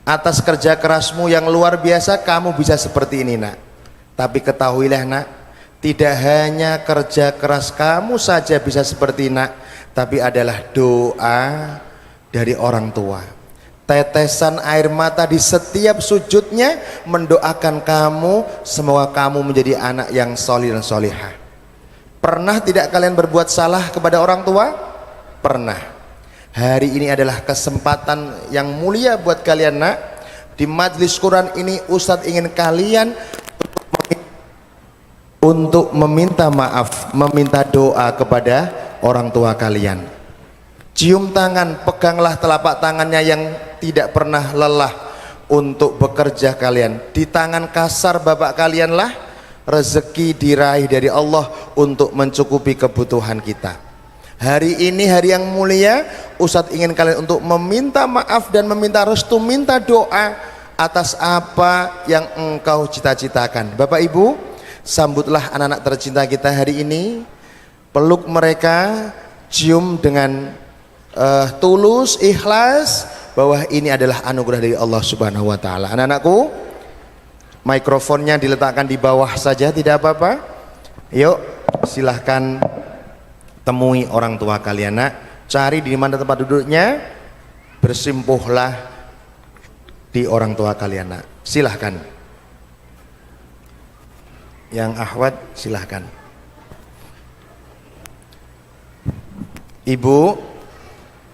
Atas kerja kerasmu yang luar biasa kamu bisa seperti ini, nak. Tapi ketahuilah, nak, tidak hanya kerja keras kamu saja bisa seperti ini, nak, tapi adalah doa dari orang tua. Tetesan air mata di setiap sujudnya mendoakan kamu, semoga kamu menjadi anak yang solih dan solihah. Pernah tidak kalian berbuat salah kepada orang tua? Pernah. Hari ini adalah kesempatan yang mulia buat kalian, nak. Di majelis Quran ini Ustadz ingin kalian untuk meminta maaf, meminta doa kepada orang tua kalian. Cium tangan, peganglah telapak tangannya yang tidak pernah lelah untuk bekerja kalian. Di tangan kasar bapak kalianlah rezeki diraih dari Allah untuk mencukupi kebutuhan kita. Hari ini hari yang mulia, Ustadz ingin kalian untuk meminta maaf dan meminta restu, minta doa atas apa yang engkau cita-citakan. Bapak Ibu, sambutlah anak-anak tercinta kita hari ini, peluk mereka, cium dengan tulus, ikhlas bahwa ini adalah anugerah dari Allah Subhanahu wa taala. Anak-anakku, mikrofonnya diletakkan di bawah saja, tidak apa-apa. Yuk, silahkan temui orang tua kalian, nak. Cari di mana tempat duduknya, bersimpuhlah di orang tua kalian, nak. Silahkan. Yang akhwat silahkan. Ibu,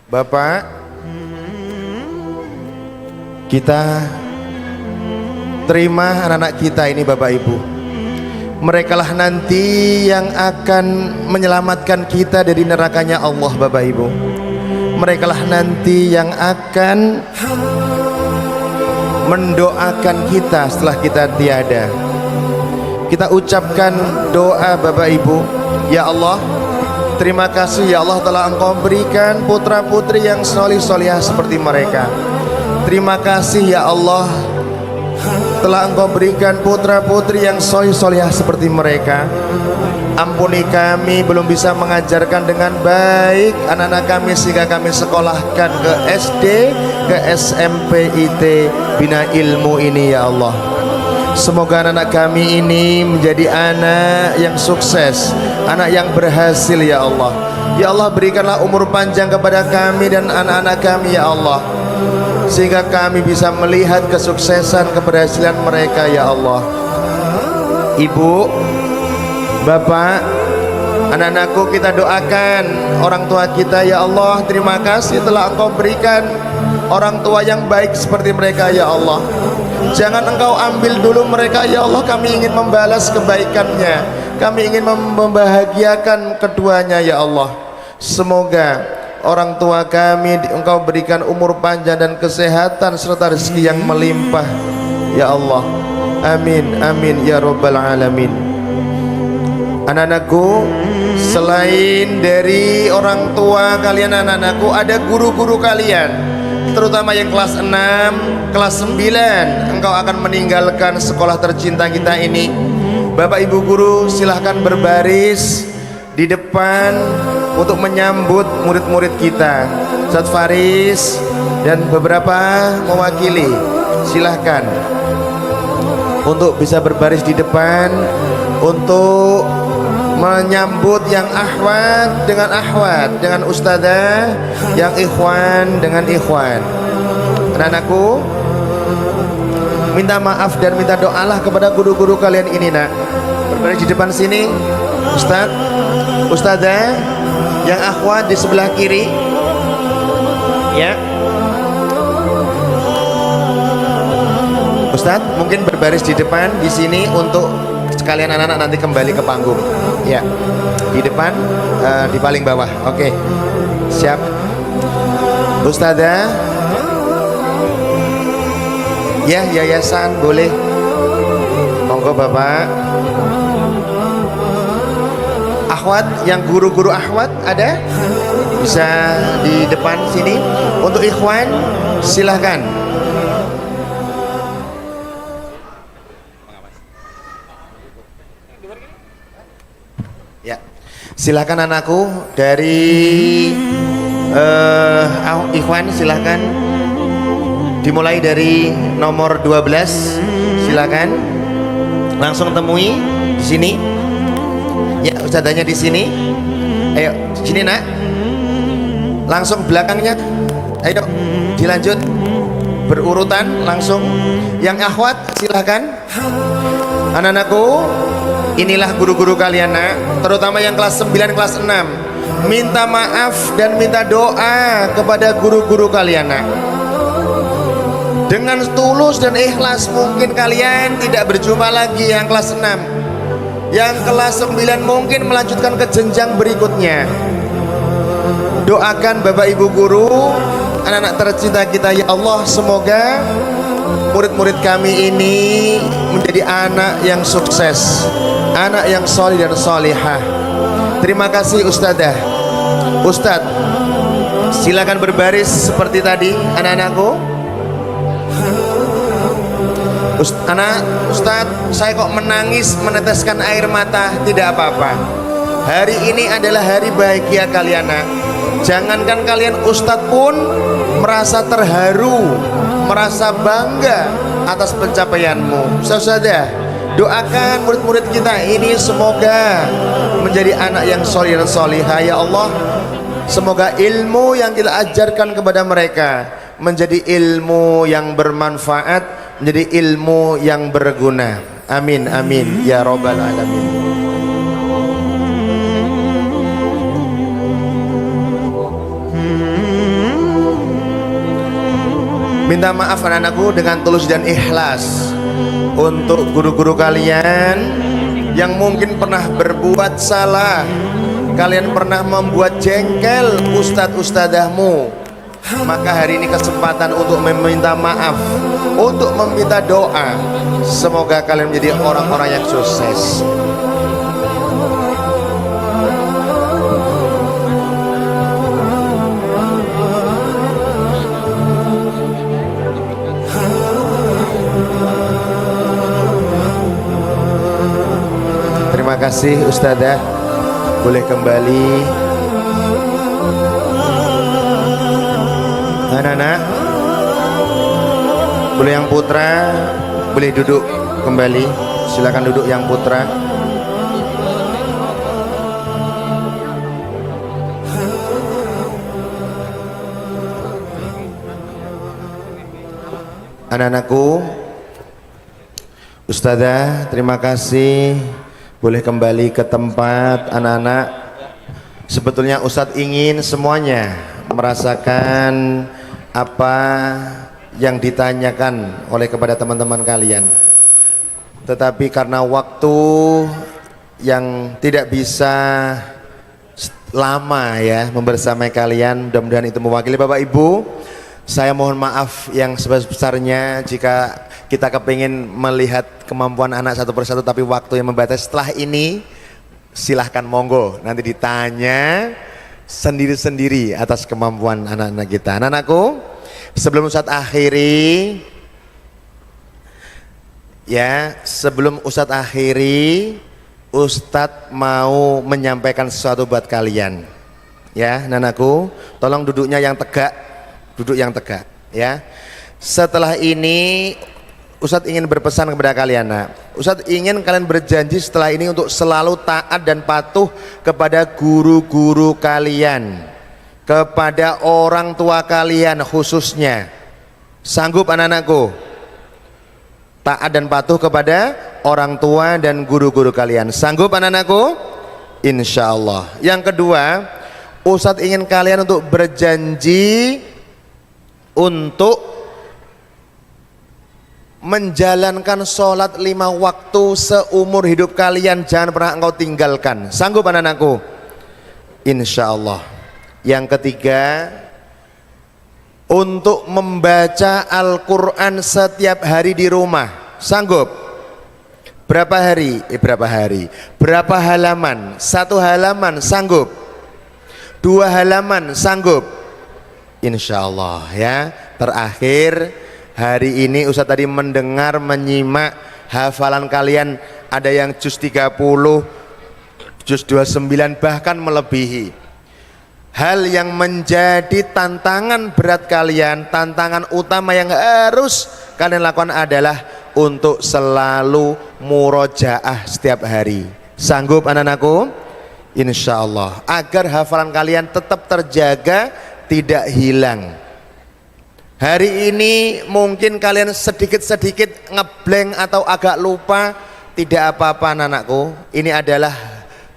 bapak, kita terima anak-anak kita ini, bapak ibu. Merekalah nanti yang akan menyelamatkan kita dari nerakanya Allah, bapak ibu. Merekalah nanti yang akan mendoakan kita setelah kita tiada. Kita ucapkan doa, bapak ibu. Ya Allah, terima kasih ya Allah telah engkau berikan putra putri yang solih solihah seperti mereka. Terima kasih ya Allah telah engkau berikan putra putri yang solih solihah seperti mereka. Ampuni kami belum bisa mengajarkan dengan baik anak-anak kami sehingga kami sekolahkan ke SD, ke SMP, IT, bina ilmu ini ya Allah. Semoga anak-anak kami ini menjadi anak yang sukses, anak yang berhasil ya Allah. Ya Allah, berikanlah umur panjang kepada kami dan anak-anak kami ya Allah, sehingga kami bisa melihat kesuksesan, keberhasilan mereka ya Allah. Ibu, bapak, anak-anakku, kita doakan orang tua kita ya Allah. Terima kasih telah engkau berikan orang tua yang baik seperti mereka ya Allah. Jangan engkau ambil dulu mereka ya Allah. Kami ingin membalas kebaikannya, kami ingin membahagiakan keduanya ya Allah. Semoga orang tua kami engkau berikan umur panjang dan kesehatan serta rezeki yang melimpah ya Allah. Amin, amin ya rabbal alamin. Anak-anakku, selain dari orang tua kalian, anak-anakku, ada guru-guru kalian, terutama yang kelas 6, kelas 9. Engkau akan meninggalkan sekolah tercinta kita ini. Bapak Ibu guru, silahkan berbaris di depan untuk menyambut murid-murid kita. Ustadz Faris dan beberapa mewakili, silahkan untuk bisa berbaris di depan untuk menyambut yang akhwat dengan akhwat, dengan ustadzah, yang ikhwan dengan ikhwan. Anak-anakku, minta maaf dan minta doalah kepada guru-guru kalian ini, nak. Berbaris di depan sini, ustadz, ustadzah, yang akhwat di sebelah kiri, ya. Ustadz, mungkin berbaris di depan di sini untuk sekalian anak-anak nanti kembali ke panggung. Ya, di depan, di paling bawah. Oke, siap. Ustadzah, ya, yayasan boleh. Monggo bapak. Akhwat, yang guru-guru akhwat ada? Bisa di depan sini. Untuk ikhwan, silahkan. Ya, silakan anakku dari ikhwan, silakan dimulai dari nomor 12, silakan langsung temui di sini. Ya, ustadzanya di sini. Ayo, sini nak. Langsung belakangnya. Ayo, dilanjut berurutan langsung. Yang akhwat silakan. Anak-anakku, inilah guru-guru kalian, nak, terutama yang kelas 9, kelas 6. Minta maaf dan minta doa kepada guru-guru kalian, nak. Dengan tulus dan ikhlas, mungkin kalian tidak berjumpa lagi yang kelas 6. Yang kelas 9 mungkin melanjutkan ke jenjang berikutnya. Doakan Bapak Ibu guru, anak-anak tercinta kita, ya Allah, semoga murid-murid kami ini menjadi anak yang sukses, anak yang solih dan solihah. Terima kasih ustadzah. Ustadz, silakan berbaris seperti tadi, anak-anakku. Ustadz, saya kok menangis meneteskan air mata. Tidak apa-apa. Hari ini adalah hari bahagia kalian, nak. Jangankan kalian, ustadz pun merasa terharu, merasa bangga atas pencapaianmu. Ustazah, doakan murid-murid kita ini semoga menjadi anak yang solih dan solihah, ya Allah. Semoga ilmu yang kita ajarkan kepada mereka menjadi ilmu yang bermanfaat, menjadi ilmu yang berguna. Amin, amin ya rabbal alamin. Minta maaf anak-anakku dengan tulus dan ikhlas untuk guru-guru kalian yang mungkin pernah berbuat salah, kalian pernah membuat jengkel ustadz-ustadzahmu. Maka hari ini kesempatan untuk meminta maaf, untuk meminta doa. Semoga kalian menjadi orang-orang yang sukses. Terima kasih ustadzah, boleh kembali. Anak-anak, boleh yang putra, boleh duduk kembali. Silakan duduk yang putra. Anak-anakku, ustadzah, terima kasih. Boleh kembali ke tempat, anak-anak. Sebetulnya ustadz ingin semuanya merasakan apa yang ditanyakan oleh kepada teman-teman kalian, tetapi karena waktu yang tidak bisa lama ya membersamai kalian, mudah-mudahan itu mewakili Bapak Ibu. Saya mohon maaf yang sebesar-besarnya jika kita kepingin melihat kemampuan anak satu persatu tapi waktu yang membatasi. Setelah ini silahkan monggo nanti ditanya sendiri-sendiri atas kemampuan anak-anak kita. Anak-anakku, sebelum Ustadz akhiri ya, sebelum Ustadz akhiri, Ustadz mau menyampaikan sesuatu buat kalian ya. Anak-anakku, tolong duduknya yang tegak, duduk yang tegak ya. Setelah ini Ustadz ingin berpesan kepada kalian. Nah, Ustadz ingin kalian berjanji setelah ini untuk selalu taat dan patuh kepada guru-guru kalian, kepada orang tua kalian khususnya. Sanggup anak-anakku? Taat dan patuh kepada orang tua dan guru-guru kalian. Sanggup anak-anakku? Insya Allah. Yang kedua, Ustadz ingin kalian untuk berjanji untuk menjalankan sholat 5 waktu seumur hidup kalian, jangan pernah engkau tinggalkan. Sanggup anak-anakku? Insya Allah. Yang ketiga, untuk membaca Al-Quran setiap hari di rumah. Sanggup? Berapa hari? Berapa halaman? 1 halaman sanggup? 2 halaman sanggup? Insya Allah ya. Terakhir, hari ini Ustadz tadi mendengar, menyimak hafalan kalian ada yang juz 30, juz 29 bahkan melebihi. Hal yang menjadi tantangan berat kalian, tantangan utama yang harus kalian lakukan adalah untuk selalu murojaah setiap hari. Sanggup anak-anakku? Insya Allah. Agar hafalan kalian tetap terjaga, tidak hilang. Hari ini mungkin kalian sedikit-sedikit ngeblank atau agak lupa, tidak apa-apa anak-anakku. Ini adalah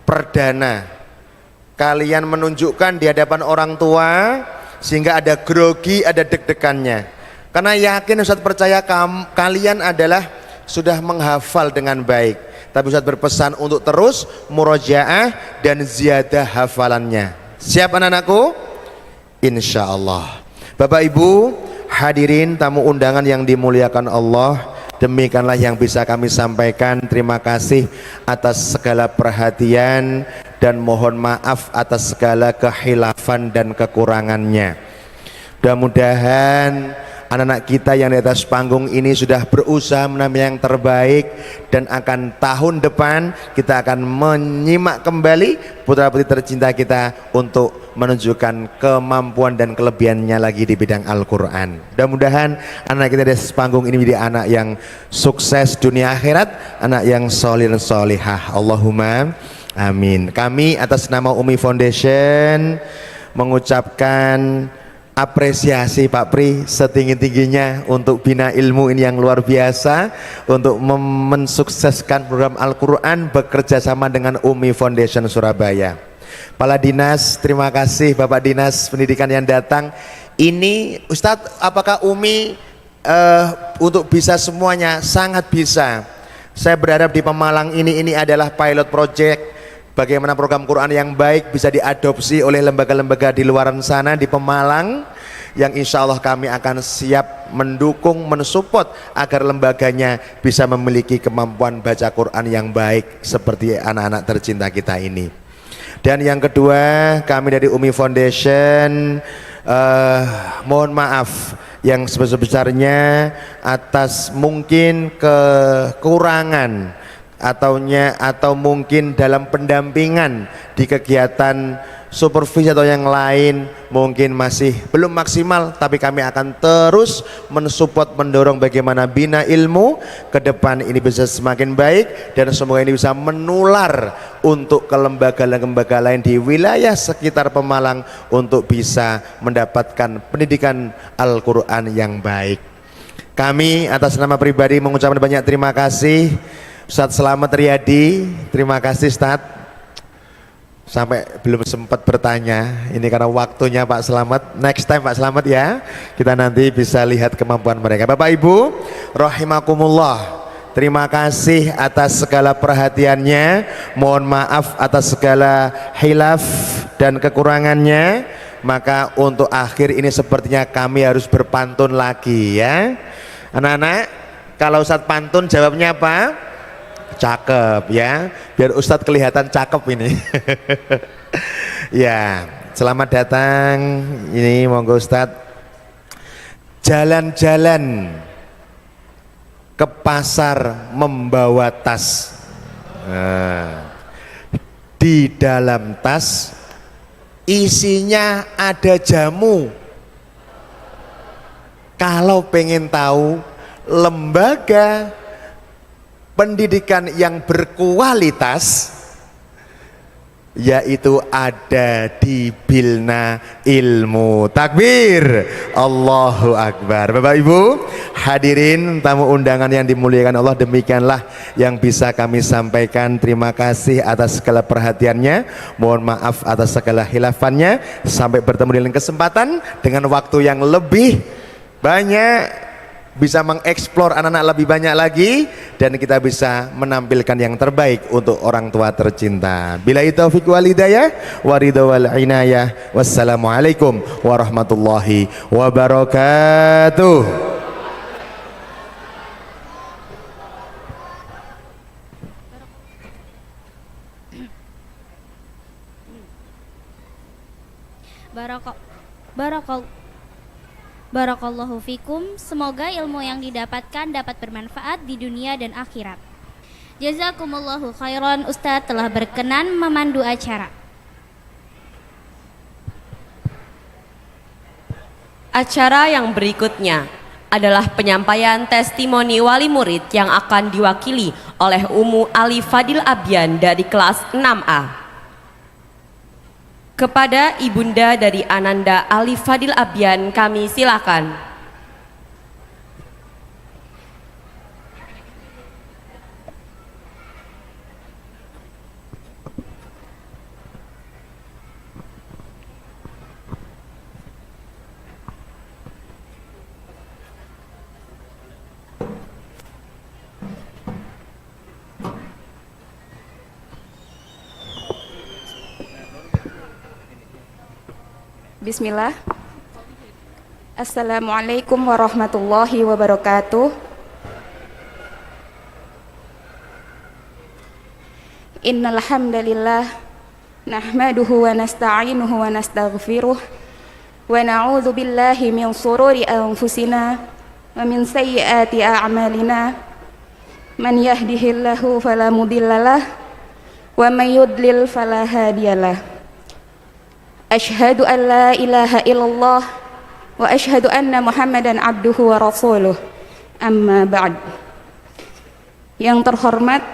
perdana kalian menunjukkan di hadapan orang tua sehingga ada grogi, ada deg-degannya. Karena yakin Ustadz percaya kalian adalah sudah menghafal dengan baik. Tapi Ustadz berpesan untuk terus murojaah dan ziyadah hafalannya. Siap anak-anakku? Insya Allah. Bapak Ibu hadirin tamu undangan yang dimuliakan Allah, demikianlah yang bisa kami sampaikan. Terima kasih atas segala perhatian dan mohon maaf atas segala kehilafan dan kekurangannya. Mudah-mudahan anak-anak kita yang di atas panggung ini sudah berusaha menampilkan yang terbaik, dan akan tahun depan kita akan menyimak kembali putra-putri tercinta kita untuk menunjukkan kemampuan dan kelebihannya lagi di bidang Al-Quran. Mudah-mudahan anak kita di atas panggung ini menjadi anak yang sukses dunia akhirat, anak yang solih solihah. Allahumma amin. Kami atas nama Umi Foundation mengucapkan apresiasi Pak Pri setinggi-tingginya untuk bina ilmu ini yang luar biasa, untuk mensukseskan program Al-Quran bekerja sama dengan Umi Foundation Surabaya. Kepala Dinas, terima kasih Bapak Dinas Pendidikan yang datang. Ini Ustadz, apakah Umi untuk bisa semuanya? Sangat bisa. Saya berharap di Pemalang ini adalah pilot project bagaimana program Quran yang baik bisa diadopsi oleh lembaga-lembaga di luar sana di Pemalang, yang insya Allah kami akan siap mendukung, mensupport agar lembaganya bisa memiliki kemampuan baca Quran yang baik seperti anak-anak tercinta kita ini. Dan yang kedua, kami dari Umi Foundation mohon maaf yang sebesar-besarnya atas mungkin kekurangan atau mungkin dalam pendampingan di kegiatan supervisi atau yang lain mungkin masih belum maksimal, tapi kami akan terus mensupport, mendorong bagaimana bina ilmu ke depan ini bisa semakin baik, dan semoga ini bisa menular untuk ke lembaga-lembaga lain di wilayah sekitar Pemalang untuk bisa mendapatkan pendidikan Al-Quran yang baik. Kami atas nama pribadi mengucapkan banyak terima kasih Ustadz Selamat Riyadi, terima kasih Ustadz. Sampai belum sempat bertanya, ini karena waktunya Pak Selamat. Next time Pak Selamat ya, kita nanti bisa lihat kemampuan mereka. Bapak Ibu rahimakumullah, terima kasih atas segala perhatiannya. Mohon maaf atas segala hilaf dan kekurangannya. Maka untuk akhir ini sepertinya kami harus berpantun lagi ya. Anak-anak, Kalau Ustadz pantun jawabnya apa? Cakep ya, biar Ustadz kelihatan cakep ini. Ya, selamat datang. Ini monggo Ustadz. Jalan-jalan ke pasar membawa tas. Nah, di dalam tas isinya ada jamu. Kalau pengen tahu lembaga pendidikan yang berkualitas, yaitu ada di Bilna Ilmu. Takbir, Allahu Akbar. Bapak Ibu hadirin tamu undangan yang dimuliakan Allah, demikianlah yang bisa kami sampaikan. Terima kasih atas segala perhatiannya, mohon maaf atas segala khilafannya. Sampai bertemu di lain kesempatan dengan waktu yang lebih banyak, bisa mengeksplor anak-anak lebih banyak lagi, dan kita bisa menampilkan yang terbaik untuk orang tua tercinta. Billahi taufiq wal hidayah wa ridha wal inayah. Wassalamualaikum warahmatullahi wabarakatuh. Barakallahu fikum. Semoga ilmu yang didapatkan dapat bermanfaat di dunia dan akhirat. Jazakumullahu khairan. Ustadz telah berkenan memandu acara. Acara yang berikutnya adalah penyampaian testimoni wali murid yang akan diwakili oleh Ummu Ali Fadil Abyan dari kelas 6A. Kepada Ibunda dari Ananda Ali Fadil Abyan kami silakan. Bismillah. Assalamualaikum warahmatullahi wabarakatuh. Innal hamdalillah nahmaduhu wa nasta'inuhu wa nastaghfiruh wa na'udzu billahi min shururi anfusina wa min sayyiati a'malina. Man yahdihillahu fala mudhillalah wa may yudlil fala hadiyalah. Asyhadu an la ilaha illallah wa asyhadu anna Muhammadan abduhu wa rasuluh. Amma ba'd. Yang terhormat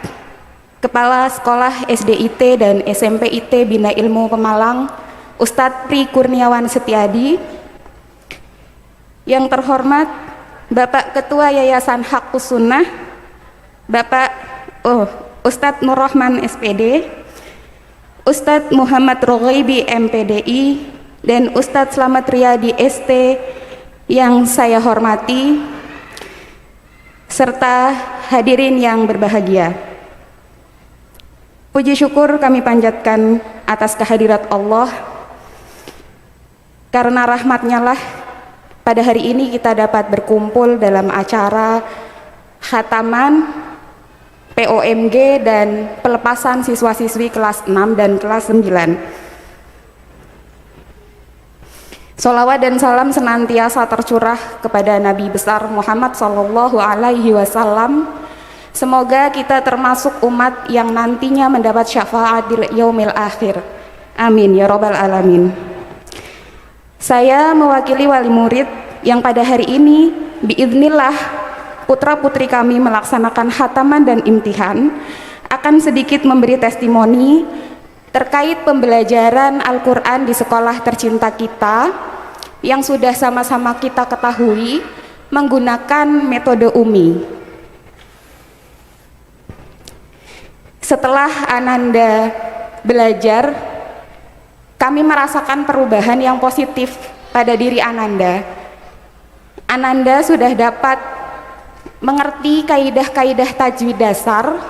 Kepala Sekolah SDIT dan SMPIT Bina Ilmu Pemalang, Ustadz Pri Kurniawan Setiadi. Yang terhormat Bapak Ketua Yayasan Haqqus Sunnah, Bapak Ustadz Nur Rahman SPD, Ustadz Muhammad Roghaibi MPDI, dan Ustadz Slamet Riyadi ST yang saya hormati, serta hadirin yang berbahagia. Puji syukur kami panjatkan atas kehadirat Allah, karena rahmatnya lah pada hari ini kita dapat berkumpul dalam acara khataman POMG dan pelepasan siswa-siswi kelas 6 dan kelas 9. Sholawat dan salam senantiasa tercurah kepada Nabi besar Muhammad sallallahu alaihi wasallam. Semoga kita termasuk umat yang nantinya mendapat syafaat di yaumil akhir. Amin ya rabbal alamin. Saya mewakili wali murid yang pada hari ini biiznillah putra-putri kami melaksanakan khataman dan imtihan, akan sedikit memberi testimoni terkait pembelajaran Al-Quran di sekolah tercinta kita yang sudah sama-sama kita ketahui menggunakan metode UMI. Setelah Ananda belajar, kami merasakan perubahan yang positif pada diri Ananda. Ananda sudah dapat mengerti kaidah-kaidah tajwid dasar,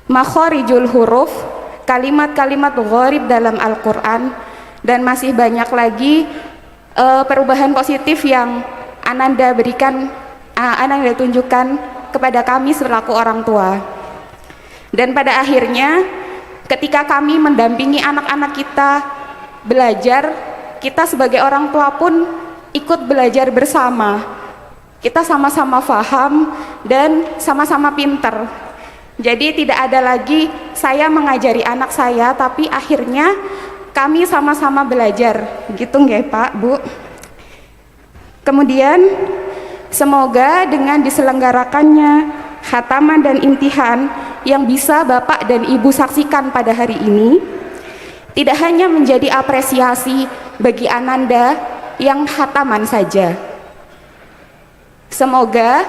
makhorijul huruf, kalimat-kalimat gharib dalam Al-Quran, dan masih banyak lagi perubahan positif yang Ananda berikan, Ananda tunjukkan kepada kami selaku orang tua. Dan pada akhirnya ketika kami mendampingi anak-anak kita belajar, kita sebagai orang tua pun ikut belajar bersama. Kita sama-sama paham dan sama-sama pinter. Jadi tidak ada lagi saya mengajari anak saya, tapi akhirnya kami sama-sama belajar. Gitu nggih Pak, Bu? Kemudian semoga dengan diselenggarakannya khataman dan imtihan yang bisa Bapak dan Ibu saksikan pada hari ini tidak hanya menjadi apresiasi bagi Ananda yang khataman saja. Semoga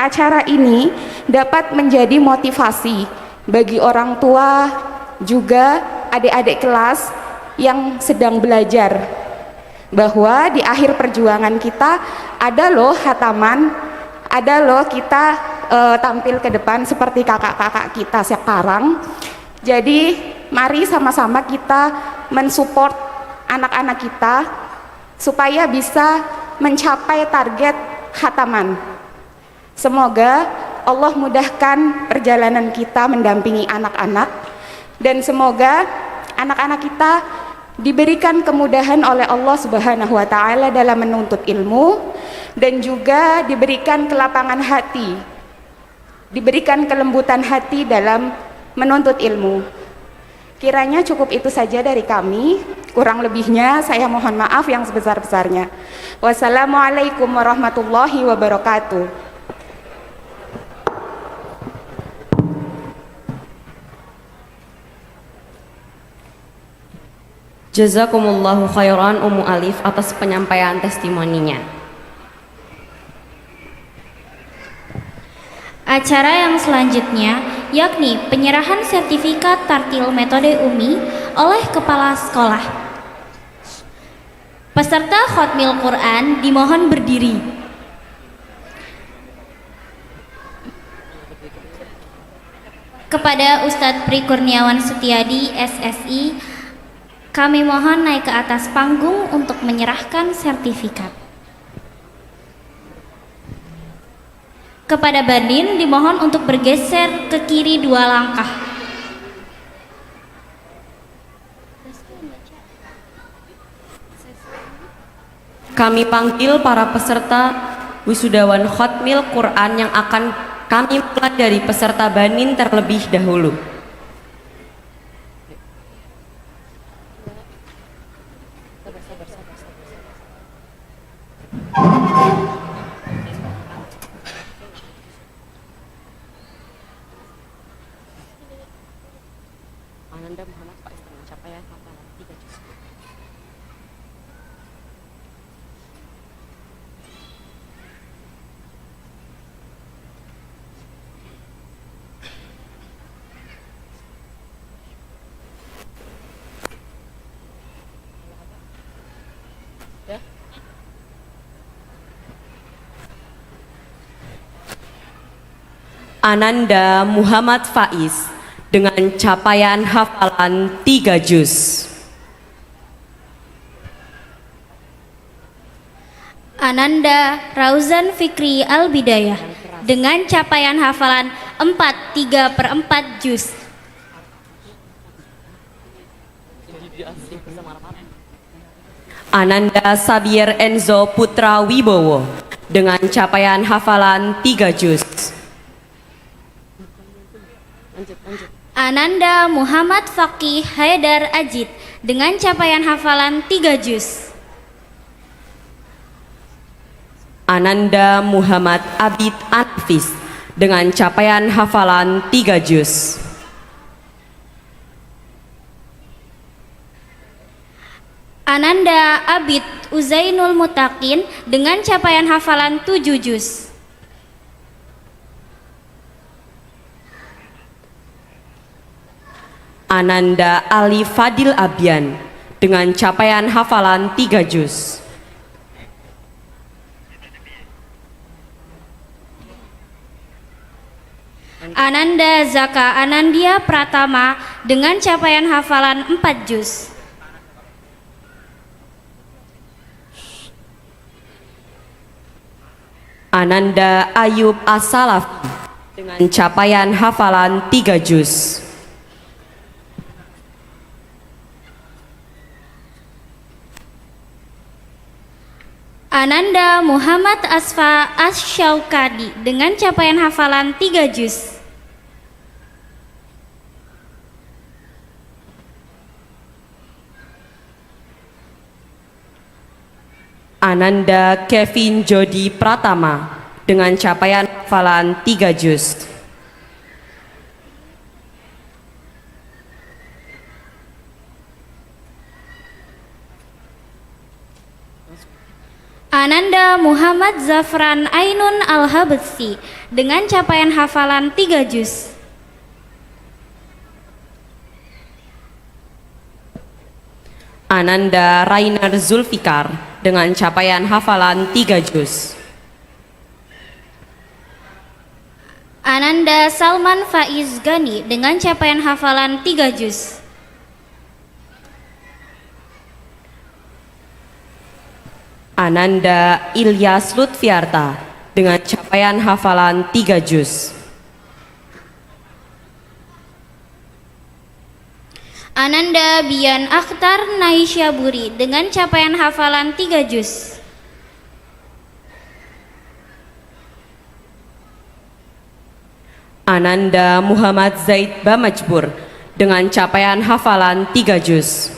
acara ini dapat menjadi motivasi bagi orang tua juga adik-adik kelas yang sedang belajar, bahwa di akhir perjuangan kita ada loh khataman, ada loh kita tampil ke depan seperti kakak-kakak kita sekarang. Jadi mari sama-sama kita mensupport anak-anak kita supaya bisa mencapai target khataman. Semoga Allah mudahkan perjalanan kita mendampingi anak-anak, dan semoga anak-anak kita diberikan kemudahan oleh Allah Subhanahu wa taala dalam menuntut ilmu, dan juga diberikan kelapangan hati, diberikan kelembutan hati dalam menuntut ilmu. Kiranya cukup itu saja dari kami. Kurang lebihnya saya mohon maaf yang sebesar-besarnya. Wassalamualaikum warahmatullahi wabarakatuh. Jazakumullahu khairan Ummu Alif atas penyampaian testimoninya. Acara yang selanjutnya yakni penyerahan sertifikat tartil metode UMI oleh kepala sekolah. Peserta Khatmil Quran dimohon berdiri. Kepada Ustadz Pri Kurniawan Setiadi, SSI, kami mohon naik ke atas panggung untuk menyerahkan sertifikat. Kepada Badin dimohon untuk bergeser ke kiri 2 langkah. Kami panggil para peserta wisudawan Khatmil Quran yang akan kami mulai dari peserta Banin terlebih dahulu. Ananda Muhammad Faiz dengan capaian hafalan 3 juz. Ananda Muhammad Faiz dengan capaian hafalan 3 juz. Ananda Rauzan Fikri Al-Bidayah dengan capaian hafalan 4/3/4 juz. Ananda Sabir Enzo Putra Wibowo dengan capaian hafalan 3 juz. Ananda Muhammad Fakih Haidar Ajid dengan capaian hafalan 3 juz. Ananda Muhammad Abid Anfis dengan capaian hafalan 3 juz. Ananda Abid Uzainul Mutakin dengan capaian hafalan 7 juz. Ananda Ali Fadil Abian dengan capaian hafalan 3 juz. Ananda Zaka Anandia Pratama dengan capaian hafalan 4 juz. Ananda Ayub As-Salafi dengan capaian hafalan 3 juz. Ananda Muhammad Asfa Asyaukadi dengan capaian hafalan 3 juz. Ananda Kevin Jody Pratama dengan capaian hafalan 3 juz. Ananda Muhammad Zafran Ainun Al-Habsi dengan capaian hafalan 3 juz. Ananda Rainer Zulfikar dengan capaian hafalan 3 juz. Ananda Salman Faiz Gani dengan capaian hafalan 3 juz. Ananda Ilyas Lutfiarta dengan capaian hafalan 3 juz. Ananda Bian Akhtar Naisyaburi dengan capaian hafalan 3 juz. Ananda Muhammad Zaid Bamajbur dengan capaian hafalan 3 juz.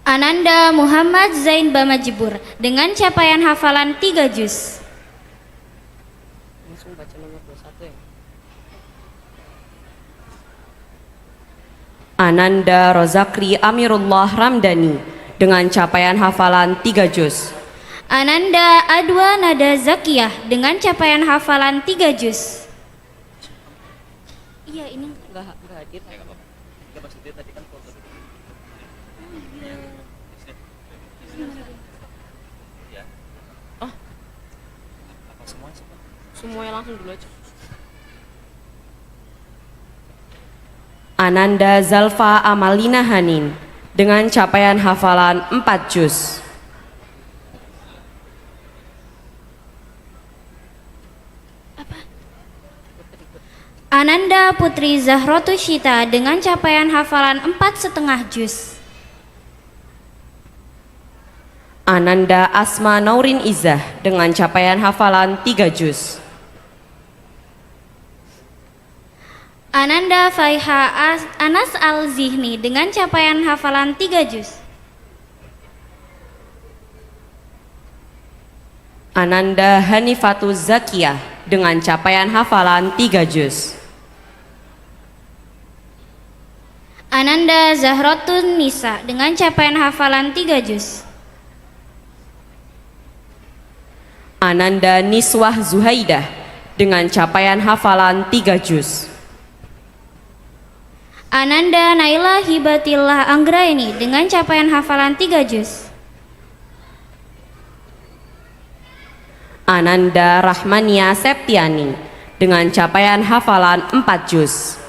Ananda Muhammad Zain Bamajibur dengan capaian hafalan 3 juz. Langsung baca nomor 21 ya. Ananda Rozakri Amirullah Ramdhani dengan capaian hafalan 3 juz. Ananda Adwa Nada Zakiyah dengan capaian hafalan 3 juz. Iya, ini enggak hadir. Enggak maksudnya tadi kan foto. Ya. Oh. Apa semuanya? Semuanya langsung dulu aja. Ananda Zalfa Amalina Hanin dengan capaian hafalan 4 juz. Ananda Putri Zahrotu Shita dengan capaian hafalan 4,5 juz. Ananda Asma Naurin Izzah dengan capaian hafalan 3 juz. Ananda Faiha Anas Al-Zihni dengan capaian hafalan 3 juz. Ananda Hanifatu Zakiyah dengan capaian hafalan 3 juz. Ananda Zahrotun Nisa dengan capaian hafalan 3 juz. Ananda Niswah Zuhaidah dengan capaian hafalan 3 juz. Ananda Naila Hibatillah Anggraini dengan capaian hafalan 3 juz. Ananda Rahmania Septiani dengan capaian hafalan 4 juz.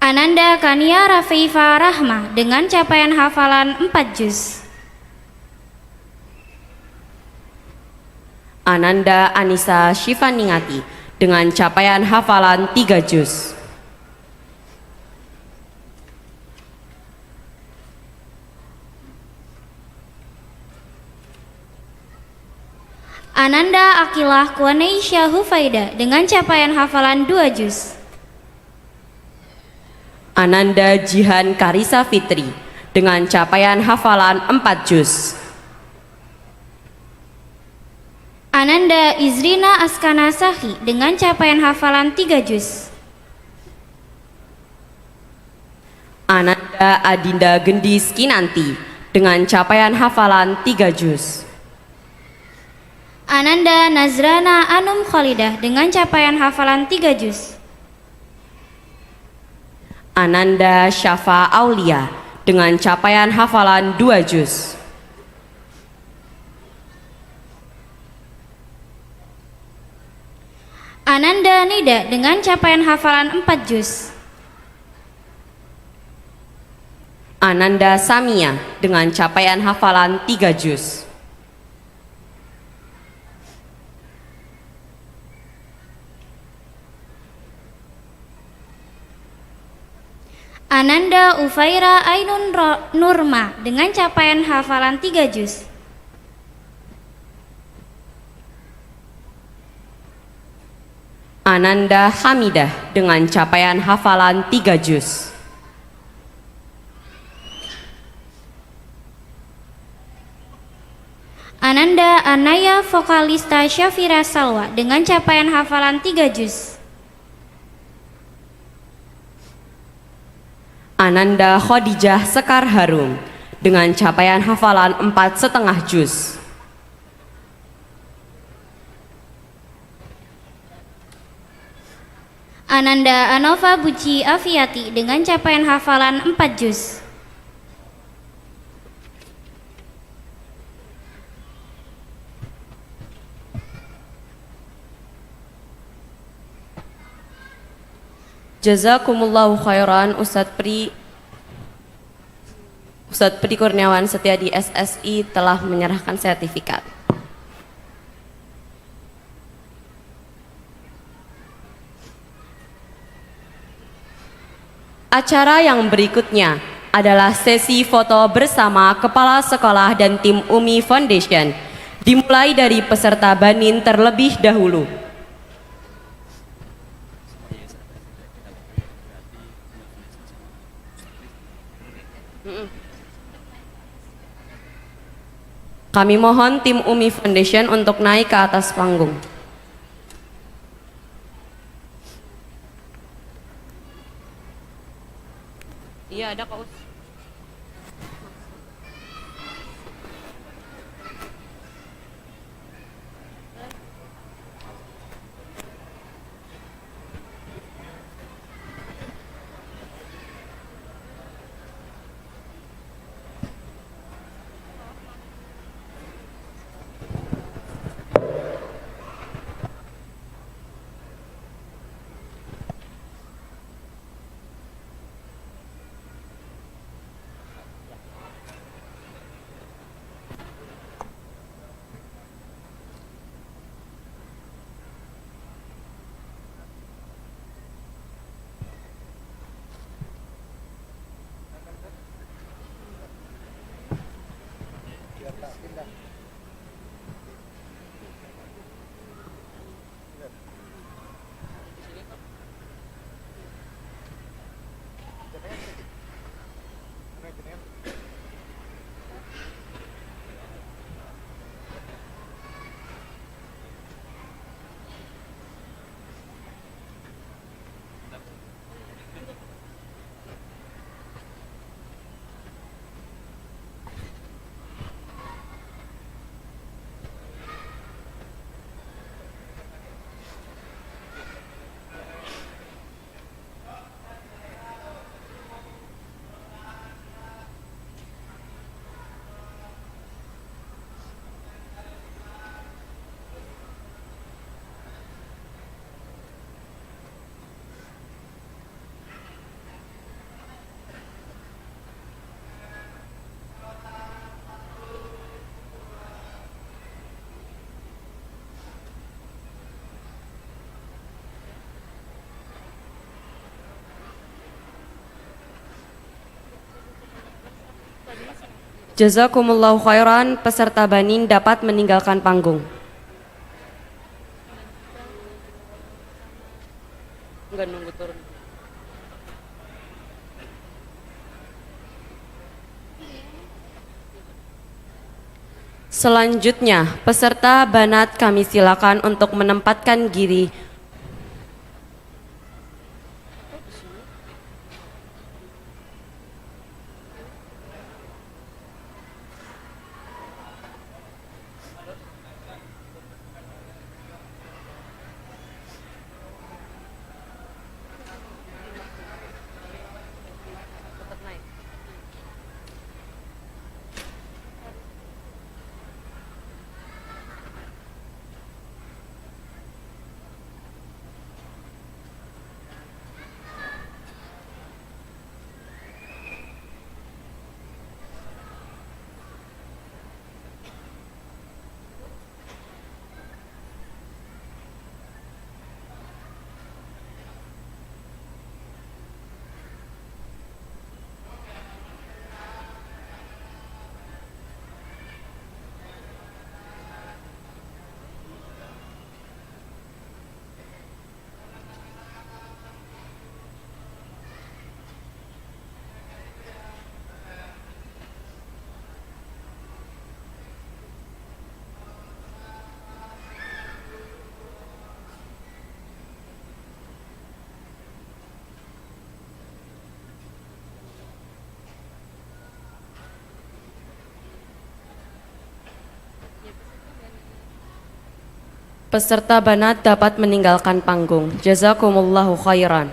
Ananda Kania Rafifa Rahma dengan capaian hafalan 4 juz. Ananda Anissa Shifaningati dengan capaian hafalan 3 juz. Ananda Akilah Kwaneisha Hufaida dengan capaian hafalan 2 juz. Ananda Jihan Karisa Fitri dengan capaian hafalan 4 juz. Ananda Izrina Askana Sahi dengan capaian hafalan 3 juz. Ananda Adinda Gendis Kinanti dengan capaian hafalan 3 juz. Ananda Nazrana Anum Khalidah dengan capaian hafalan 3 juz. Ananda Syafa Aulia dengan capaian hafalan 2 juz. Ananda Nida dengan capaian hafalan 4 juz. Ananda Samia dengan capaian hafalan 3 juz. Ananda Ufaira Ainun Nurma dengan capaian hafalan 3 juz. Ananda Hamidah dengan capaian hafalan 3 juz. Ananda Anaya Vokalista Syafira Salwa dengan capaian hafalan 3 juz. Ananda Khadijah Sekar Harum dengan capaian hafalan 4,5 juz. Ananda Anova Buci Afiati dengan capaian hafalan 4 juz. Jazakumullahu khairan Ustadz Pri Kurniawan Setiadi SSI telah menyerahkan sertifikat. Acara yang berikutnya adalah sesi foto bersama Kepala Sekolah dan tim UMI Foundation, dimulai dari peserta Banin terlebih dahulu. Kami mohon tim UMI Foundation untuk naik ke atas panggung. Iya, ada Kak Us. Jazakumullahu khairan, peserta Banin dapat meninggalkan panggung. Enggak nunggu turun. Selanjutnya, peserta Banat kami silakan untuk menempatkan diri. Peserta banat dapat meninggalkan panggung. Jazakumullahu khairan.